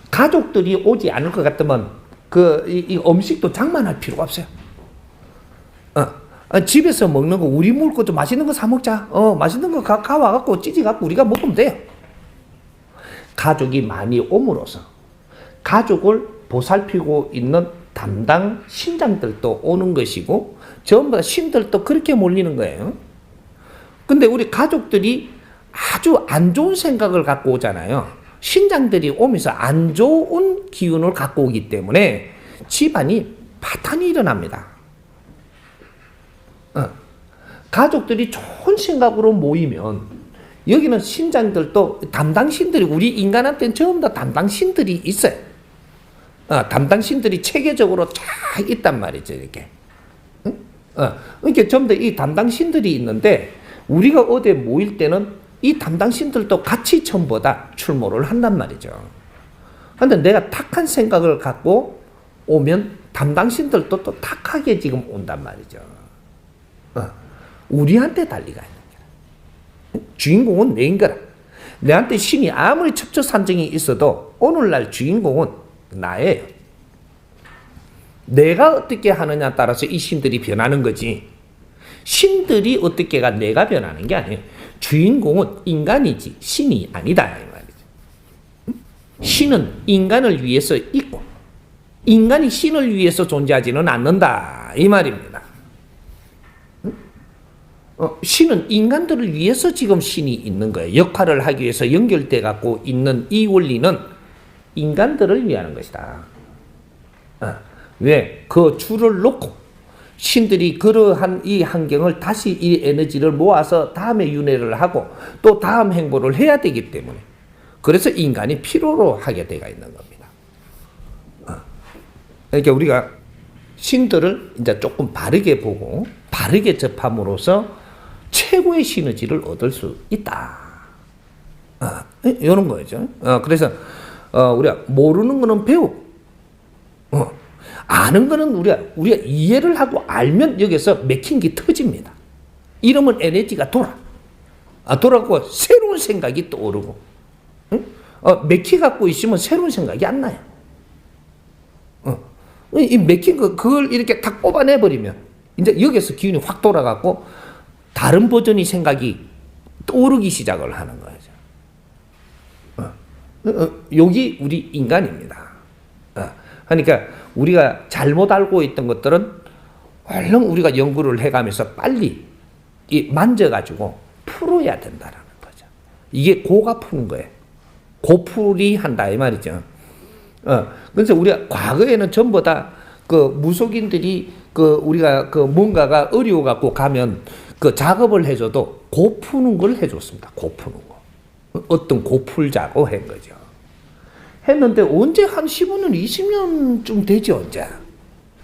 가족들이 오지 않을 것 같으면 이 음식도 장만할 필요가 없어요. 집에서 먹는 거 우리 먹을 것도 맛있는 거 사 먹자. 맛있는 거 가와갖고 찌지갖고 우리가 먹으면 돼요. 가족이 많이 옴으로써 가족을 보살피고 있는 담당 신장들도 오는 것이고 전부 다 신들도 그렇게 몰리는 거예요. 근데 우리 가족들이 아주 안 좋은 생각을 갖고 오잖아요. 신장들이 오면서 안 좋은 기운을 갖고 오기 때문에 집안이 파탄이 일어납니다. 가족들이 좋은 생각으로 모이면 여기는 신장들도 담당신들이 우리 인간한테는 전부 다 담당신들이 있어요. 담당신들이 체계적으로 쫙 있단 말이죠 이렇게. 그러니까 전부 다 이 담당신들이 있는데 우리가 어디에 모일 때는 이 담당신들도 같이 전부 다 출몰을 한단 말이죠. 그런데 내가 탁한 생각을 갖고 오면 담당신들도 또 탁하게 지금 온단 말이죠. 우리한테 달리가 있는 거라. 주인공은 내인 거라. 내한테 신이 아무리 첩처산정이 있어도 오늘날 주인공은 나예요. 내가 어떻게 하느냐 따라서 이 신들이 변하는 거지. 신들이 어떻게가 내가 변하는 게 아니에요. 주인공은 인간이지 신이 아니다 이 말이죠. 신은 인간을 위해서 있고 인간이 신을 위해서 존재하지는 않는다 이 말입니다. 신은 인간들을 위해서 지금 신이 있는 거예요. 역할을 하기 위해서 연결돼 갖고 있는 이 원리는 인간들을 위한 것이다. 왜? 그 줄을 놓고 신들이 그러한 이 환경을 다시 이 에너지를 모아서 다음에 윤회를 하고 또 다음 행보를 해야 되기 때문에 그래서 인간이 필요로 하게 되어 있는 겁니다. 그러니까 우리가 신들을 이제 조금 바르게 보고 바르게 접함으로써 최고의 시너지를 얻을 수 있다. 이런 거죠. 그래서 우리가 모르는 거는 배우고, 아는 거는 우리가 이해를 하고 알면 여기서 맥힌 게 터집니다. 이러면 에너지가 돌아가고 새로운 생각이 떠오르고, 맥히 갖고 있으면 새로운 생각이 안 나요. 이 맥힌 그걸 이렇게 탁 뽑아내버리면 이제 여기서 기운이 확 돌아가고 다른 버전의 생각이 떠오르기 시작을 하는 거죠. 여기 우리 인간입니다. 그러니까 우리가 잘못 알고 있던 것들은 얼른 우리가 연구를 해가면서 빨리 만져가지고 풀어야 된다라는 거죠. 이게 고가 푸는 거예요. 고풀이 한다 이 말이죠. 그래서 우리가 과거에는 전부 다 무속인들이 우리가 뭔가가 어려워 갖고 가면 작업을 해줘도 고 푸는 걸 해줬습니다. 고 푸는 거. 어떤 고풀자고 한 거죠. 했는데 언제 한 15년, 20년쯤 되지 언제.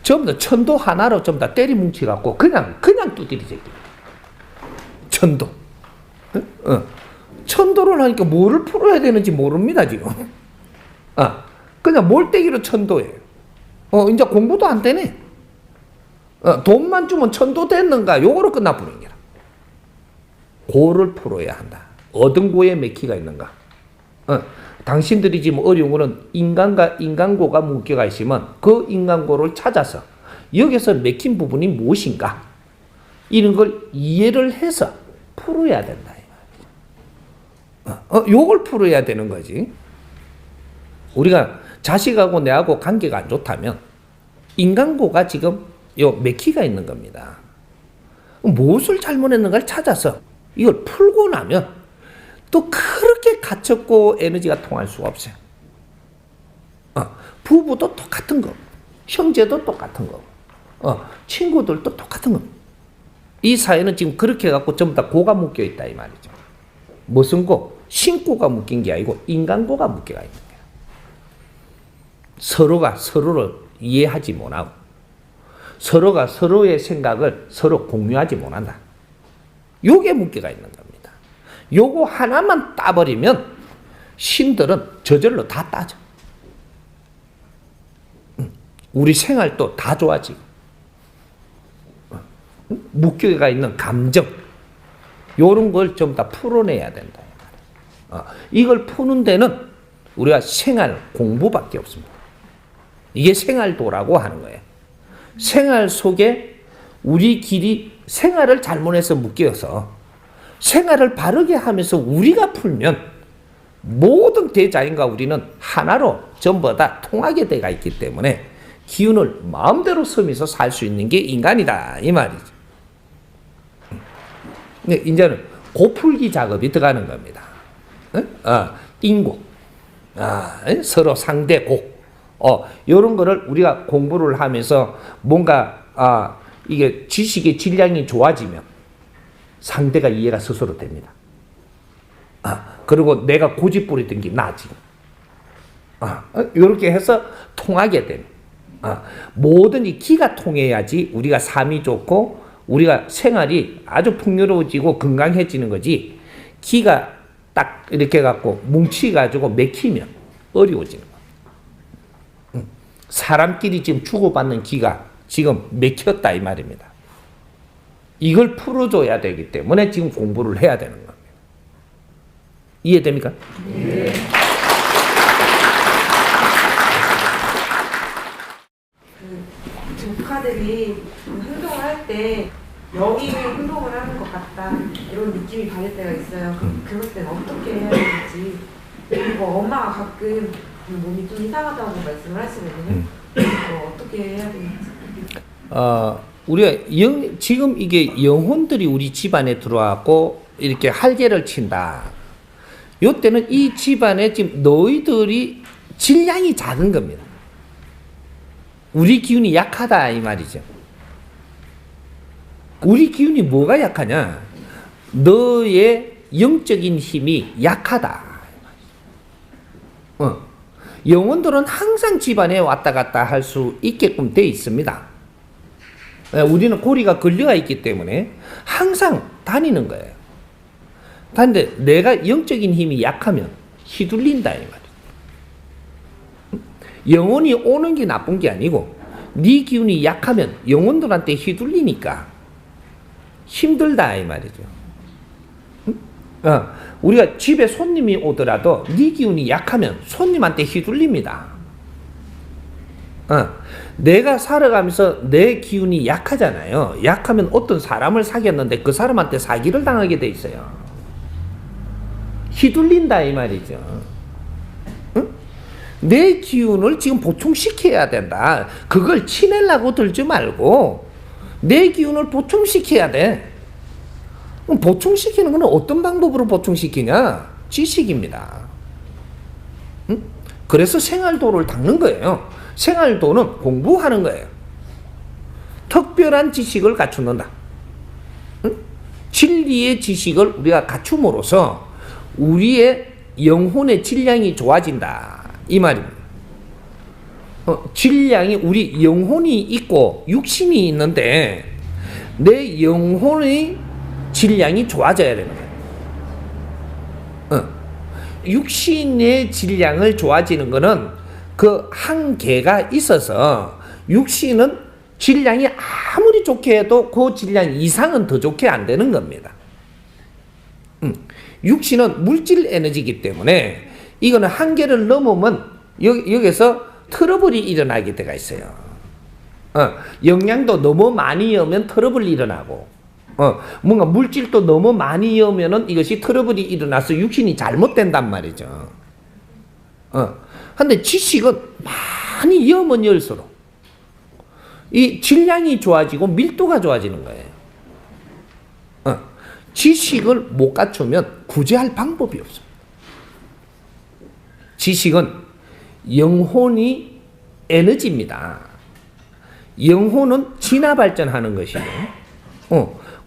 전부 다 천도 하나로 전부 다 때리 뭉치갖고 그냥 두드리지. 천도. 천도를 하니까 뭐를 풀어야 되는지 모릅니다, 지금. 그냥 몰때기로 천도예요. 이제 공부도 안 되네. 돈만 주면 천도 됐는가? 요거로 끝나버린 게라. 고를 풀어야 한다. 어떤 고에 맥히가 있는가? 당신들이 지금 어려운 거는 인간과 인간고가 묶여가 있으면 그 인간고를 찾아서 여기서 맥힌 부분이 무엇인가? 이런 걸 이해를 해서 풀어야 된다. 요걸 풀어야 되는 거지. 우리가 자식하고 내하고 관계가 안 좋다면 인간고가 지금 맥히가 있는 겁니다. 무엇을 잘못했는가를 찾아서 이걸 풀고 나면 또 그렇게 갇혔고 에너지가 통할 수가 없어요. 부부도 똑같은 거, 형제도 똑같은 거, 친구들도 똑같은 거. 이 사회는 지금 그렇게 해갖고 전부 다 고가 묶여 있다 이 말이죠. 무슨 고? 신고가 묶인 게 아니고 인간고가 묶여가 있는 거야. 서로가 서로를 이해하지 못하고 서로가 서로의 생각을 서로 공유하지 못한다. 요게 묶여가 있는 겁니다. 요거 하나만 따버리면 신들은 저절로 다 따져. 우리 생활도 다 좋아지고 묶여가 있는 감정 요런 걸 좀 다 풀어내야 된다. 이걸 푸는 데는 우리가 생활 공부밖에 없습니다. 이게 생활도라고 하는 거예요. 생활 속에 우리끼리 생활을 잘못해서 묶여서 생활을 바르게 하면서 우리가 풀면 모든 대자연과 우리는 하나로 전부 다 통하게 돼가 있기 때문에 기운을 마음대로 쓰면서 살 수 있는 게 인간이다 이 말이죠. 근데 이제는 고풀기 작업이 들어가는 겁니다. 인고, 서로 상대고, 이런 거를 우리가 공부를 하면서 뭔가 이게 지식의 질량이 좋아지면 상대가 이해가 스스로 됩니다. 그리고 내가 고집 부리던 게 나아지고, 이렇게 해서 통하게 됩니다. 모든 이 기가 통해야지 우리가 삶이 좋고 우리가 생활이 아주 풍요로워지고 건강해지는 거지. 기가 딱 이렇게 갖고 뭉치가지고 맥히면 어려워지는 거예요. 사람끼리 지금 주고받는 기가 지금 맥혔다 이 말입니다. 이걸 풀어줘야 되기 때문에 지금 공부를 해야 되는 겁니다. 이해됩니까? 네. 조카들이 행동을 할 때 여기를 행동을 하는 것 같다 이런 느낌이 받을 때가 있어요. 그럴 때는 어떻게 해야 되는지. 그리고 엄마가 가끔 몸이 좀 이상하다고 말씀을 하시거든요. 어떻게 해야 되는지. 우리가 지금 이게 영혼들이 우리 집안에 들어와고 이렇게 할개를 친다. 요때는 이 집안에 지금 너희들이 질량이 작은 겁니다. 우리 기운이 약하다 이 말이죠. 우리 기운이 뭐가 약하냐? 너의 영적인 힘이 약하다. 영혼들은 항상 집안에 왔다 갔다 할 수 있게끔 돼 있습니다. 우리는 고리가 걸려가 있기 때문에 항상 다니는 거예요. 다는데 내가 영적인 힘이 약하면 휘둘린다 이 말이에요. 영혼이 오는 게 나쁜 게 아니고 네 기운이 약하면 영혼들한테 휘둘리니까 힘들다 이 말이죠. 우리가 집에 손님이 오더라도 네 기운이 약하면 손님한테 휘둘립니다. 내가 살아가면서 내 기운이 약하잖아요. 약하면 어떤 사람을 사귀었는데 그 사람한테 사기를 당하게 돼 있어요. 휘둘린다 이 말이죠. 내 기운을 지금 보충시켜야 된다. 그걸 치내려고 들지 말고 내 기운을 보충시켜야 돼. 그럼 보충시키는 건 어떤 방법으로 보충시키냐? 지식입니다. 그래서 생활도를 닦는 거예요. 생활도는 공부하는 거예요. 특별한 지식을 갖추는다. 진리의 지식을 우리가 갖춤으로써 우리의 영혼의 질량이 좋아진다. 이 말입니다. 질량이 우리 영혼이 있고 육신이 있는데 내 영혼의 질량이 좋아져야 되는 거예요. 육신의 질량을 좋아지는 거는 그 한계가 있어서 육신은 질량이 아무리 좋게 해도 그 질량 이상은 더 좋게 안 되는 겁니다. 육신은 물질 에너지이기 때문에 이거는 한계를 넘으면 여기서 트러블이 일어나게 돼가 있어요. 영양도 너무 많이 여면 트러블이 일어나고 뭔가 물질도 너무 많이 여면은 이것이 트러블이 일어나서 육신이 잘못된단 말이죠. 근데 지식은 많이 여면 열수록 이 질량이 좋아지고 밀도가 좋아지는 거예요. 지식을 못 갖추면 구제할 방법이 없습니다. 지식은 영혼이 에너지입니다. 영혼은 진화 발전하는 것이고,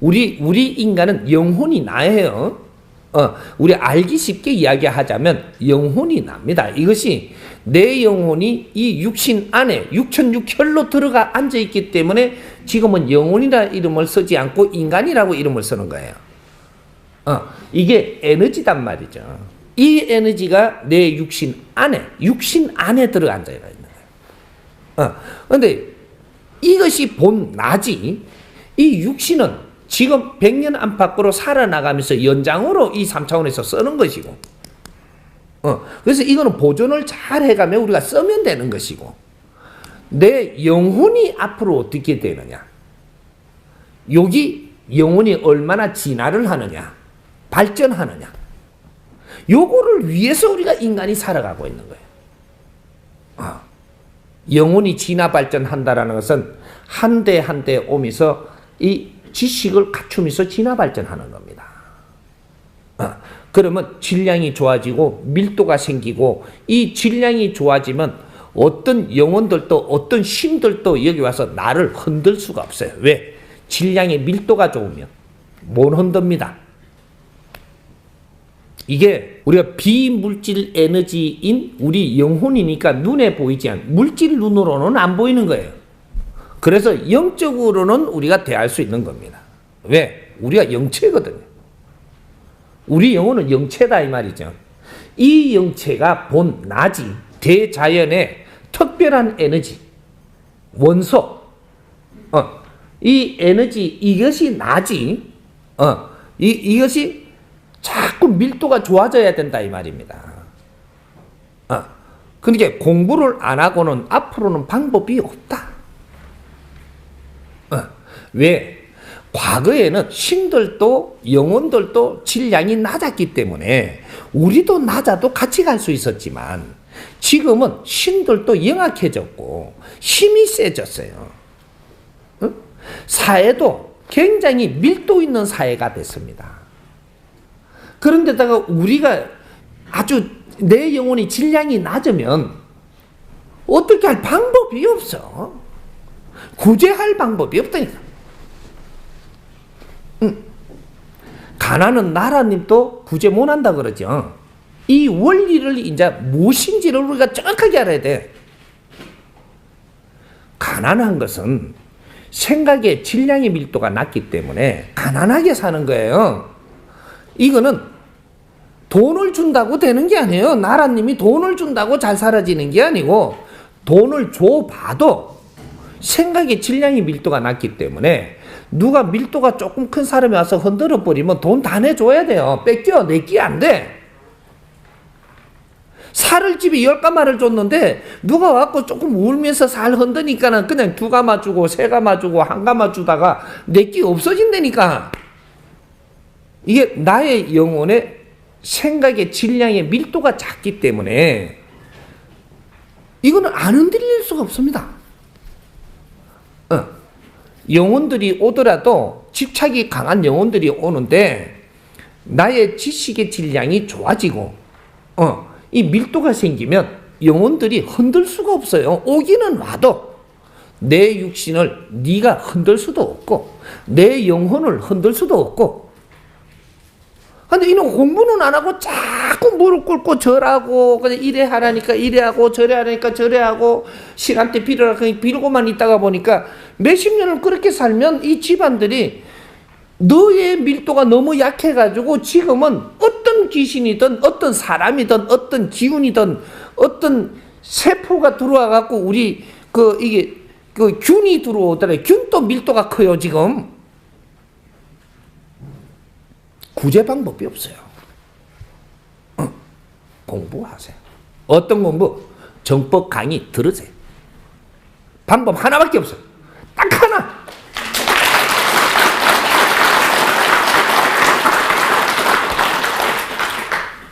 우리 인간은 영혼이 나예요. 우리 알기 쉽게 이야기하자면 영혼이 납니다. 이것이 내 영혼이 이 육신 안에 육천육혈로 들어가 앉아 있기 때문에 지금은 영혼이라 이름을 쓰지 않고 인간이라고 이름을 쓰는 거예요. 이게 에너지단 말이죠. 이 에너지가 내 육신 안에 들어 앉아 있는 거예요. 그런데 이것이 본 나지. 이 육신은 지금 100년 안팎으로 살아나가면서 연장으로 이 3차원에서 쓰는 것이고, 그래서 이거는 보존을 잘 해가면 우리가 쓰면 되는 것이고, 내 영혼이 앞으로 어떻게 되느냐, 여기 영혼이 얼마나 진화를 하느냐, 발전하느냐, 요거를 위해서 우리가 인간이 살아가고 있는 거예요. 영혼이 진화 발전한다라는 것은 한 대 한 대 오면서 이 지식을 갖추면서 진화 발전하는 겁니다. 그러면 질량이 좋아지고 밀도가 생기고, 이 질량이 좋아지면 어떤 영혼들도 어떤 신들도 여기 와서 나를 흔들 수가 없어요. 왜? 질량의 밀도가 좋으면 못 흔듭니다. 이게 우리가 비물질 에너지인 우리 영혼이니까 눈에 보이지 않는, 물질 눈으로는 안 보이는 거예요. 그래서 영적으로는 우리가 대할 수 있는 겁니다. 왜? 우리가 영체거든요. 우리 영혼은 영체다 이 말이죠. 이 영체가 본 나지, 대자연의 특별한 에너지, 원소, 이 에너지, 이것이 나지, 이것이 자꾸 밀도가 좋아져야 된다 이 말입니다. 그러니까 공부를 안 하고는 앞으로는 방법이 없다. 왜? 과거에는 신들도 영혼들도 질량이 낮았기 때문에 우리도 낮아도 같이 갈 수 있었지만, 지금은 신들도 영악해졌고 힘이 세졌어요. 사회도 굉장히 밀도 있는 사회가 됐습니다. 그런데다가 우리가 아주 내 영혼이 질량이 낮으면 어떻게 할 방법이 없어. 구제할 방법이 없다니까. 가난한 나라님도 구제 못한다 그러죠. 이 원리를 이제 무엇인지를 우리가 정확하게 알아야 돼. 가난한 것은 생각의 질량의 밀도가 낮기 때문에 가난하게 사는 거예요. 이거는 돈을 준다고 되는 게 아니에요. 나라님이 돈을 준다고 잘 살아지는 게 아니고 돈을 줘봐도 생각의 질량의 밀도가 낮기 때문에 누가 밀도가 조금 큰 사람이 와서 흔들어 버리면 돈 다 내줘야 돼요. 뺏겨 내끼 안 돼. 살을 집에 10가마를 줬는데 누가 와서 조금 울면서 살 흔드니까는 그냥 2가마 주고 3가마 주고 1가마 주다가 내끼 없어진다니까. 이게 나의 영혼의 생각의 질량의 밀도가 작기 때문에 이거는 안 흔들릴 수가 없습니다. 영혼들이 오더라도 집착이 강한 영혼들이 오는데 나의 지식의 질량이 좋아지고 이 밀도가 생기면 영혼들이 흔들 수가 없어요. 오기는 와도 내 육신을 네가 흔들 수도 없고 내 영혼을 흔들 수도 없고. 근데 이놈 공부는 안 하고 자꾸 무릎 꿇고 절하고 그냥 이래 하라니까 이래 하고 저래 하라니까 저래 하고 시간대 빌으라 빌고만 있다가 보니까 몇십 년을 그렇게 살면 이 집안들이 너의 밀도가 너무 약해가지고 지금은 어떤 귀신이든 어떤 사람이든 어떤 기운이든 어떤 세포가 들어와갖고 우리 이게 균이 들어오더래. 균도 밀도가 커요 지금. 구제 방법이 없어요. 공부하세요. 어떤 공부? 정법 강의 들으세요. 방법 하나밖에 없어요. 딱 하나.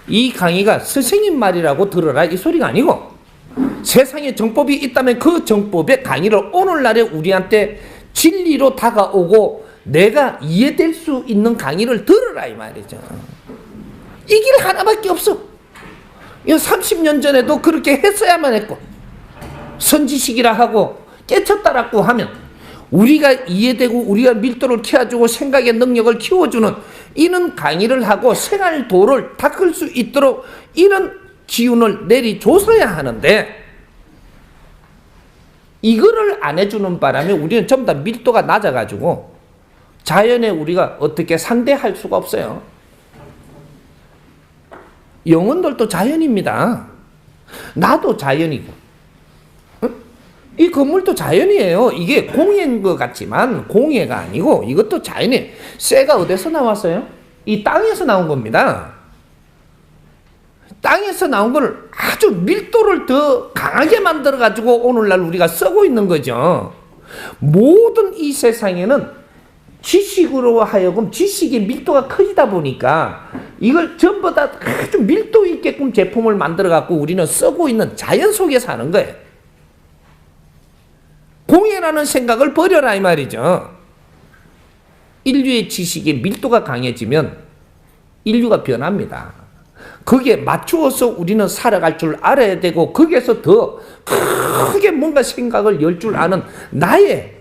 이 강의가 선생님 말이라고 들어라 이 소리가 아니고 세상에 정법이 있다면 그 정법의 강의를 오늘날에 우리한테 진리로 다가오고 내가 이해될 수 있는 강의를 들으라 이 말이죠. 이 길 하나밖에 없어. 30년 전에도 그렇게 했어야만 했고 선지식이라 하고 깨쳤다라고 하면 우리가 이해되고 우리가 밀도를 키워주고 생각의 능력을 키워주는 이런 강의를 하고 생활도를 닦을 수 있도록 이런 기운을 내리줘서야 하는데 이거를 안 해주는 바람에 우리는 전부 다 밀도가 낮아가지고 자연에 우리가 어떻게 상대할 수가 없어요. 영혼들도 자연입니다. 나도 자연이고 이 건물도 자연이에요. 이게 공예인 것 같지만 공예가 아니고 이것도 자연이에요. 쇠가 어디서 나왔어요? 이 땅에서 나온 겁니다. 땅에서 나온 걸 아주 밀도를 더 강하게 만들어 가지고 오늘날 우리가 쓰고 있는 거죠. 모든 이 세상에는 지식으로 하여금 지식의 밀도가 커지다 보니까 이걸 전부 다 아주 밀도 있게끔 제품을 만들어 갖고 우리는 쓰고 있는 자연 속에 사는 거예요. 공예라는 생각을 버려라 이 말이죠. 인류의 지식의 밀도가 강해지면 인류가 변합니다. 거기에 맞추어서 우리는 살아갈 줄 알아야 되고 거기에서 더 크게 뭔가 생각을 열 줄 아는 나의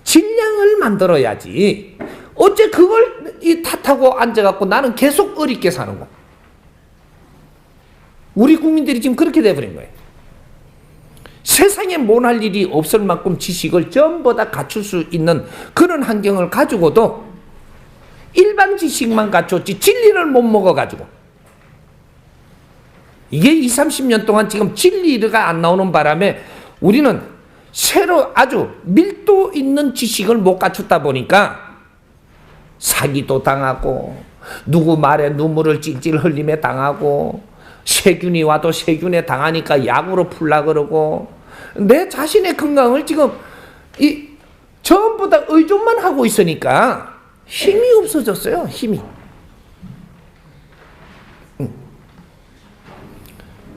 질량을 만들어야지. 어째 그걸 탓하고 앉아갖고 나는 계속 어렵게 사는 거. 우리 국민들이 지금 그렇게 돼버린 거예요. 세상에 못할 일이 없을 만큼 지식을 전부 다 갖출 수 있는 그런 환경을 가지고도 일반 지식만 갖췄지 진리를 못 먹어가지고 이게 20, 30년 동안 지금 진리가 안 나오는 바람에 우리는 새로 아주 밀도 있는 지식을 못 갖췄다 보니까 사기도 당하고 누구 말에 눈물을 찔찔 흘리며 당하고 세균이 와도 세균에 당하니까 약으로 풀라 그러고 내 자신의 건강을 지금 전부 다 의존만 하고 있으니까 힘이 없어졌어요. 힘이.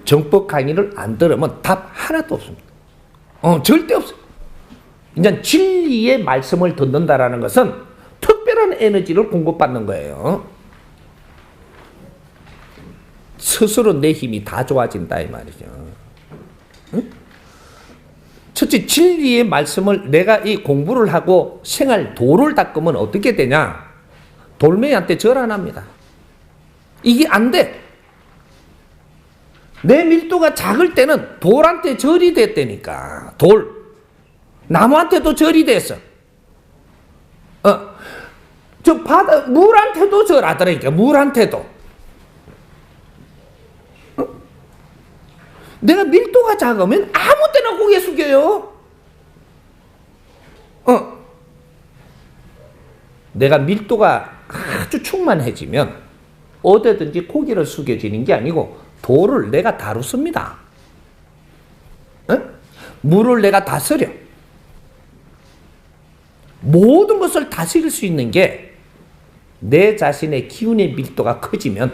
정법 강의를 안 들으면 답 하나도 없습니다. 절대 없어요. 이제 진리의 말씀을 듣는다라는 것은 특별한 에너지를 공급받는 거예요. 스스로 내 힘이 다 좋아진다 이 말이죠. 응? 첫째 진리의 말씀을 내가 이 공부를 하고 생활 도를 닦으면 어떻게 되냐? 돌멩이한테 절 안 합니다. 이게 안 돼. 내 밀도가 작을 때는 돌한테 절이 됐다니까. 돌. 나무한테도 절이 됐어. 저 바다 물한테도 절하더라니까. 물한테도. 내가 밀도가 작으면 아무 때나 고개 숙여요. 내가 밀도가 아주 충만해지면 어디든지 고개를 숙여지는 게 아니고 돌을 내가 다루습니다. 물을 내가 다스려. 모든 것을 다스릴 수 있는 게 내 자신의 기운의 밀도가 커지면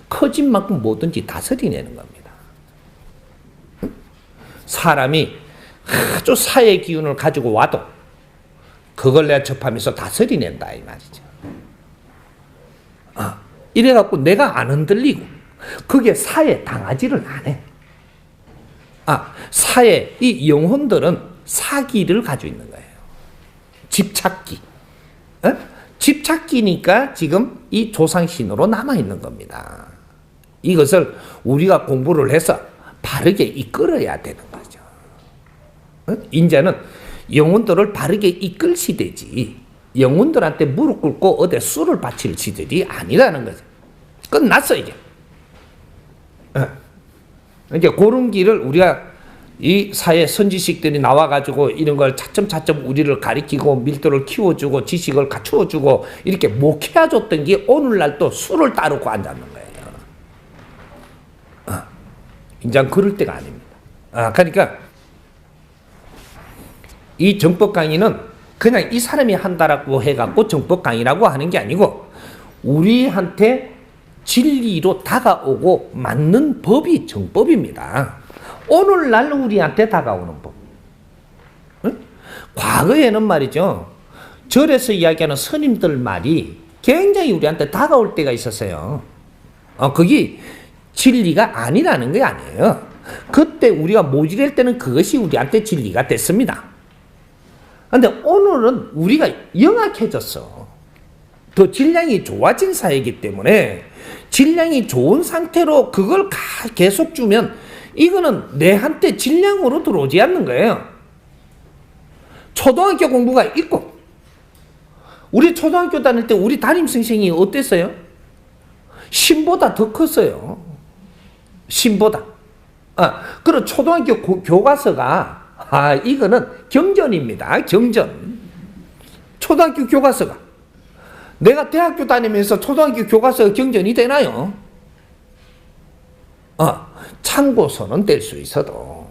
커진 만큼 뭐든지 다스리내는 겁니다. 사람이 아주 사의 기운을 가지고 와도 그걸 내가 접하면서 다스리낸다 이 말이죠. 이래갖고 내가 안 흔들리고 그게 사에 당하지를 않아. 사의 이 영혼들은 사기를 가지고 있는 거예요. 집착기. 집착기니까 지금 이 조상신으로 남아있는 겁니다. 이것을 우리가 공부를 해서 바르게 이끌어야 되는 거죠. 이제는 영혼들을 바르게 이끌 시대지 영혼들한테 무릎 꿇고 어디 술을 바칠 시대이 아니라는 거죠. 끝났어 이제. 이제 그런 길을 우리가 이 사회 선지식들이 나와가지고 이런 걸 차츰차츰 우리를 가리키고 밀도를 키워주고 지식을 갖추어주고 이렇게 목회해줬던 게 오늘날 또 술을 따르고 앉았는 거예요. 이제 그럴 때가 아닙니다. 그러니까 이 정법 강의는 그냥 이 사람이 한다라고 해갖고 정법 강의라고 하는 게 아니고 우리한테 진리로 다가오고 맞는 법이 정법입니다. 오늘날 우리한테 다가오는 법. 과거에는 말이죠. 절에서 이야기하는 스님들 말이 굉장히 우리한테 다가올 때가 있었어요. 그게 진리가 아니라는 게 아니에요. 그때 우리가 모질할 때는 그것이 우리한테 진리가 됐습니다. 그런데 오늘은 우리가 영악해졌어. 더 질량이 좋아진 사회이기 때문에 질량이 좋은 상태로 그걸 계속 주면 이거는 내한테 질량으로 들어오지 않는 거예요. 초등학교 공부가 있고 우리 초등학교 다닐 때 우리 담임 선생님이 어땠어요? 신보다 더 컸어요. 신보다. 그리고 초등학교 교과서가 이거는 경전입니다. 경전. 초등학교 교과서가. 내가 대학교 다니면서 초등학교 교과서 경전이 되나요? 참고서는 될 수 있어도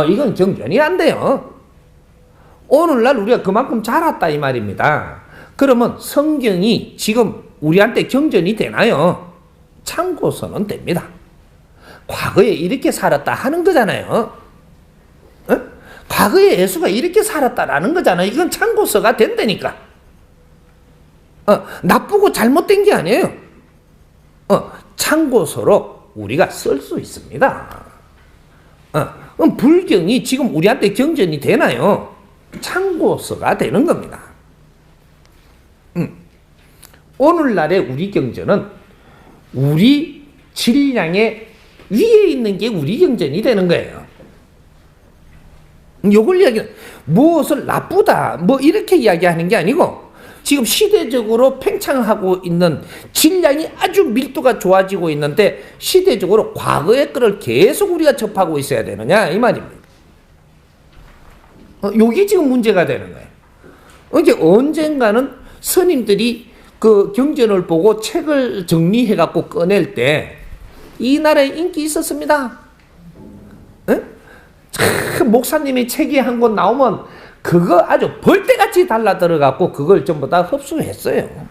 이건 경전이 안 돼요. 오늘날 우리가 그만큼 자랐다 이 말입니다. 그러면 성경이 지금 우리한테 경전이 되나요? 참고서는 됩니다. 과거에 이렇게 살았다 하는 거잖아요. 과거에 예수가 이렇게 살았다라는 거잖아요. 이건 참고서가 된다니까. 나쁘고 잘못된 게 아니에요. 참고서로 우리가 쓸 수 있습니다. 그럼 불경이 지금 우리한테 경전이 되나요? 참고서가 되는 겁니다. 오늘날의 우리 경전은 우리 질량의 위에 있는 게 우리 경전이 되는 거예요. 요걸 이야기는 무엇을 나쁘다 뭐 이렇게 이야기하는 게 아니고 지금 시대적으로 팽창하고 있는 질량이 아주 밀도가 좋아지고 있는데 시대적으로 과거의 거를 계속 우리가 접하고 있어야 되느냐 이 말입니다. 요게 지금 문제가 되는 거예요. 이제 언젠가는 스님들이 그 경전을 보고 책을 정리해 갖고 꺼낼 때 이 나라에 인기 있었습니다. 목사님이 책이 한 권 나오면 그거 아주 벌떼같이 달라들어갖고 그걸 전부 다 흡수했어요.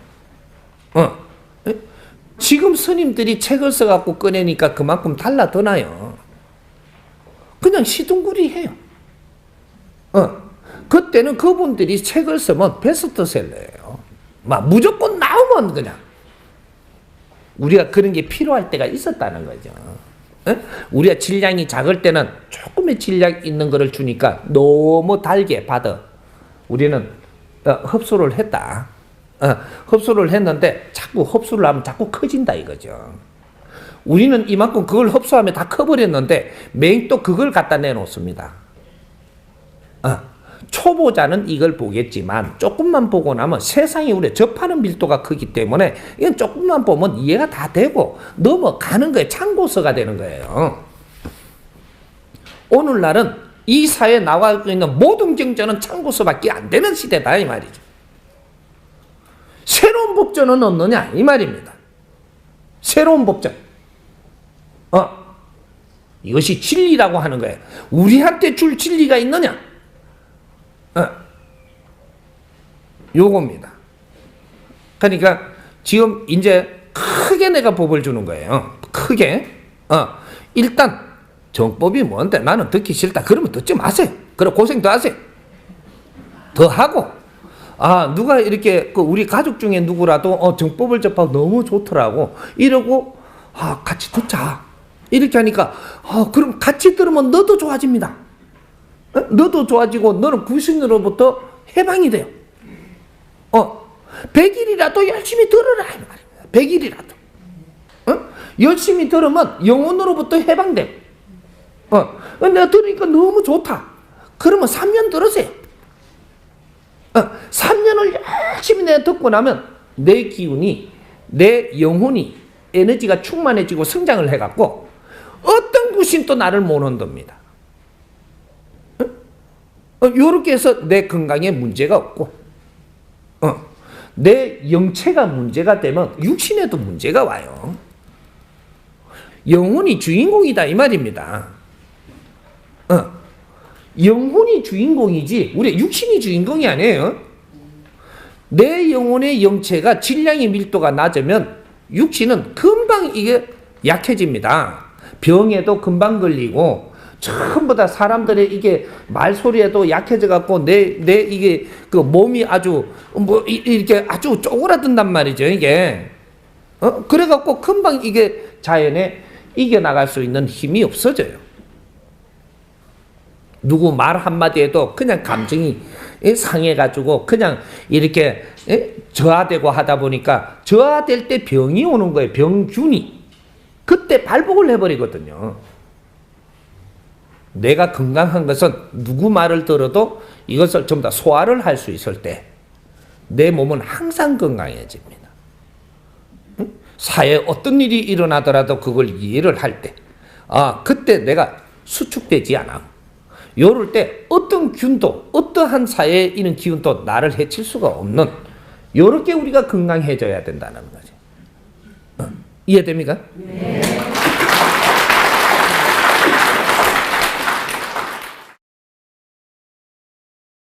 지금 스님들이 책을 써갖고 꺼내니까 그만큼 달라드나요? 그냥 시둥구리해요. 그때는 그분들이 책을 쓰면 베스트셀러예요. 막 무조건 나오면 그냥 우리가 그런 게 필요할 때가 있었다는 거죠. 우리가 질량이 작을 때는 조금의 질량 있는 거를 주니까 너무 달게 받아 우리는 흡수를 했다. 흡수를 했는데 자꾸 흡수를 하면 자꾸 커진다 이거죠. 우리는 이만큼 그걸 흡수하면 다 커버렸는데 맹 또 그걸 갖다 내놓습니다. 초보자는 이걸 보겠지만 조금만 보고 나면 세상에 우리 접하는 밀도가 크기 때문에 이건 조금만 보면 이해가 다 되고 넘어가는 거예요. 참고서가 되는 거예요. 오늘날은 이 사회에 나와 있는 모든 경전은 참고서밖에 안 되는 시대다 이 말이죠. 새로운 법전은 없느냐 이 말입니다. 새로운 법전. 이것이 진리라고 하는 거예요. 우리한테 줄 진리가 있느냐? 요겁니다. 그러니까 지금 이제 크게 내가 법을 주는 거예요. 크게. 일단 정법이 뭔데 나는 듣기 싫다. 그러면 듣지 마세요. 그럼 고생 더 하세요. 더 하고. 누가 이렇게 우리 가족 중에 누구라도 정법을 접하고 너무 좋더라고. 이러고 같이 듣자. 이렇게 하니까 그럼 같이 들으면 너도 좋아집니다. 너도 좋아지고 너는 귀신으로부터 해방이 돼요. 100일이라도 열심히 들으라 이 말입니다. 100일이라도 열심히 들으면 영혼으로부터 해방돼. 내가 들으니까 너무 좋다. 그러면 3년 들으세요. 3년을 열심히 내가 듣고 나면 내 기운이, 내 영혼이 에너지가 충만해지고 성장을 해갖고 어떤 귀신도 나를 못 온답니다. 요렇게 해서 내 건강에 문제가 없고 내 영체가 문제가 되면 육신에도 문제가 와요. 영혼이 주인공이다 이 말입니다. 영혼이 주인공이지 우리 육신이 주인공이 아니에요. 내 영혼의 영체가 질량의 밀도가 낮으면 육신은 금방 이게 약해집니다. 병에도 금방 걸리고 전부 다 사람들의 이게 말소리에도 약해져 갖고 내 이게 그 몸이 아주 이렇게 아주 쪼그라든단 말이죠 이게. 그래 갖고 금방 이게 자연에 이겨나갈 수 있는 힘이 없어져요. 누구 말 한마디에도 그냥 감정이 상해가지고 그냥 이렇게 저하되고 하다 보니까 저하될 때 병이 오는 거예요. 병균이. 그때 발복을 해버리거든요. 내가 건강한 것은 누구 말을 들어도 이것을 전부 다 소화를 할 수 있을 때 내 몸은 항상 건강해집니다. 사회에 어떤 일이 일어나더라도 그걸 이해를 할 때 그때 내가 수축되지 않아. 요럴 때 어떤 균도 어떠한 사회에 있는 기운도 나를 해칠 수가 없는 요렇게 우리가 건강해져야 된다는 거죠. 이해됩니까? 네.